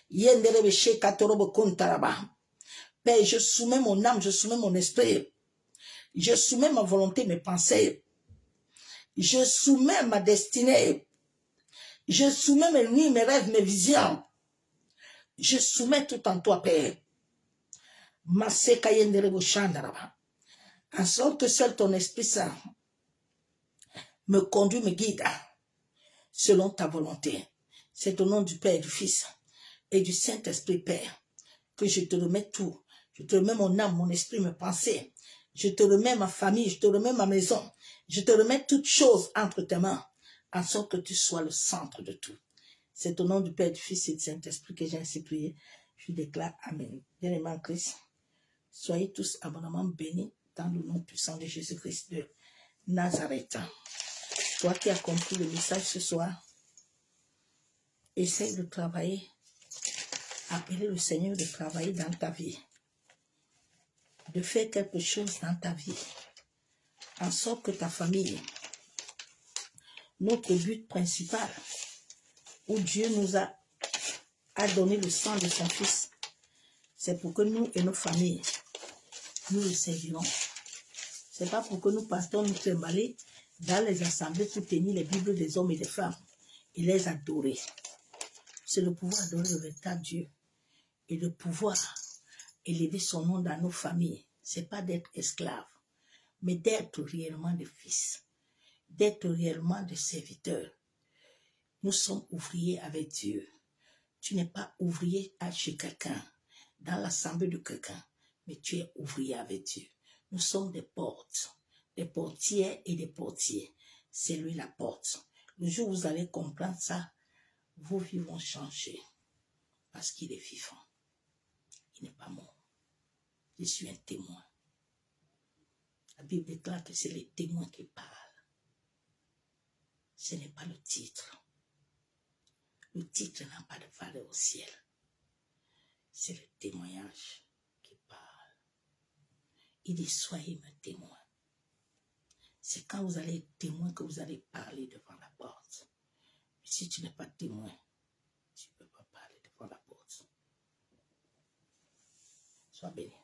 [SPEAKER 1] Yenderebe she katorobo kontaraba. Père, je soumets mon âme, je soumets mon esprit. Je soumets ma volonté, mes pensées. Je soumets ma destinée. Je soumets mes nuits, mes rêves, mes visions. Je soumets tout en toi, Père. Masé kayenderebo shandaraba. En sorte que seul ton Esprit Saint me conduit, me guide selon ta volonté. C'est au nom du Père, du Fils et du Saint-Esprit, Père, que je te remets tout. Je te remets mon âme, mon esprit, mes pensées. Je te remets ma famille, je te remets ma maison. Je te remets toutes choses entre tes mains, en sorte que tu sois le centre de tout. C'est au nom du Père, du Fils et du Saint-Esprit que j'ai ainsi prié. Je déclare Amen. Bien-aimés en Christ, soyez tous abondamment bénis dans le nom puissant de Jésus-Christ de Nazareth. Toi qui as compris le message ce soir, essaye de travailler. Appelez le Seigneur de travailler dans ta vie. De faire quelque chose dans ta vie. En sorte que ta famille, notre but principal, où Dieu nous a donné le sang de son Fils, c'est pour que nous et nos familles, nous le servirons. C'est pas pour que nous passions nous trimballer dans les assemblées pour tenir les Bibles des hommes et des femmes et les adorer. C'est le pouvoir d'adorer le véritable Dieu et de pouvoir élever son nom dans nos familles. C'est pas d'être esclave, mais d'être réellement des fils, d'être réellement des serviteurs. Nous sommes ouvriers avec Dieu. Tu n'es pas ouvrier chez quelqu'un, dans l'assemblée de quelqu'un, mais tu es ouvrier avec Dieu. Nous sommes des portes, des portières et des portiers. C'est lui la porte. Le jour où vous allez comprendre ça, vos vies vont changer. Parce qu'il est vivant. Il n'est pas mort. Je suis un témoin. La Bible déclare que c'est les témoins qui parlent. Ce n'est pas le titre. Le titre n'a pas de valeur au ciel. C'est le témoignage qui parle. Il dit, soyez mes témoins. C'est quand vous allez être témoin que vous allez parler devant la porte. Mais si tu n'es pas témoin, tu ne peux pas parler devant la porte. Sois béni.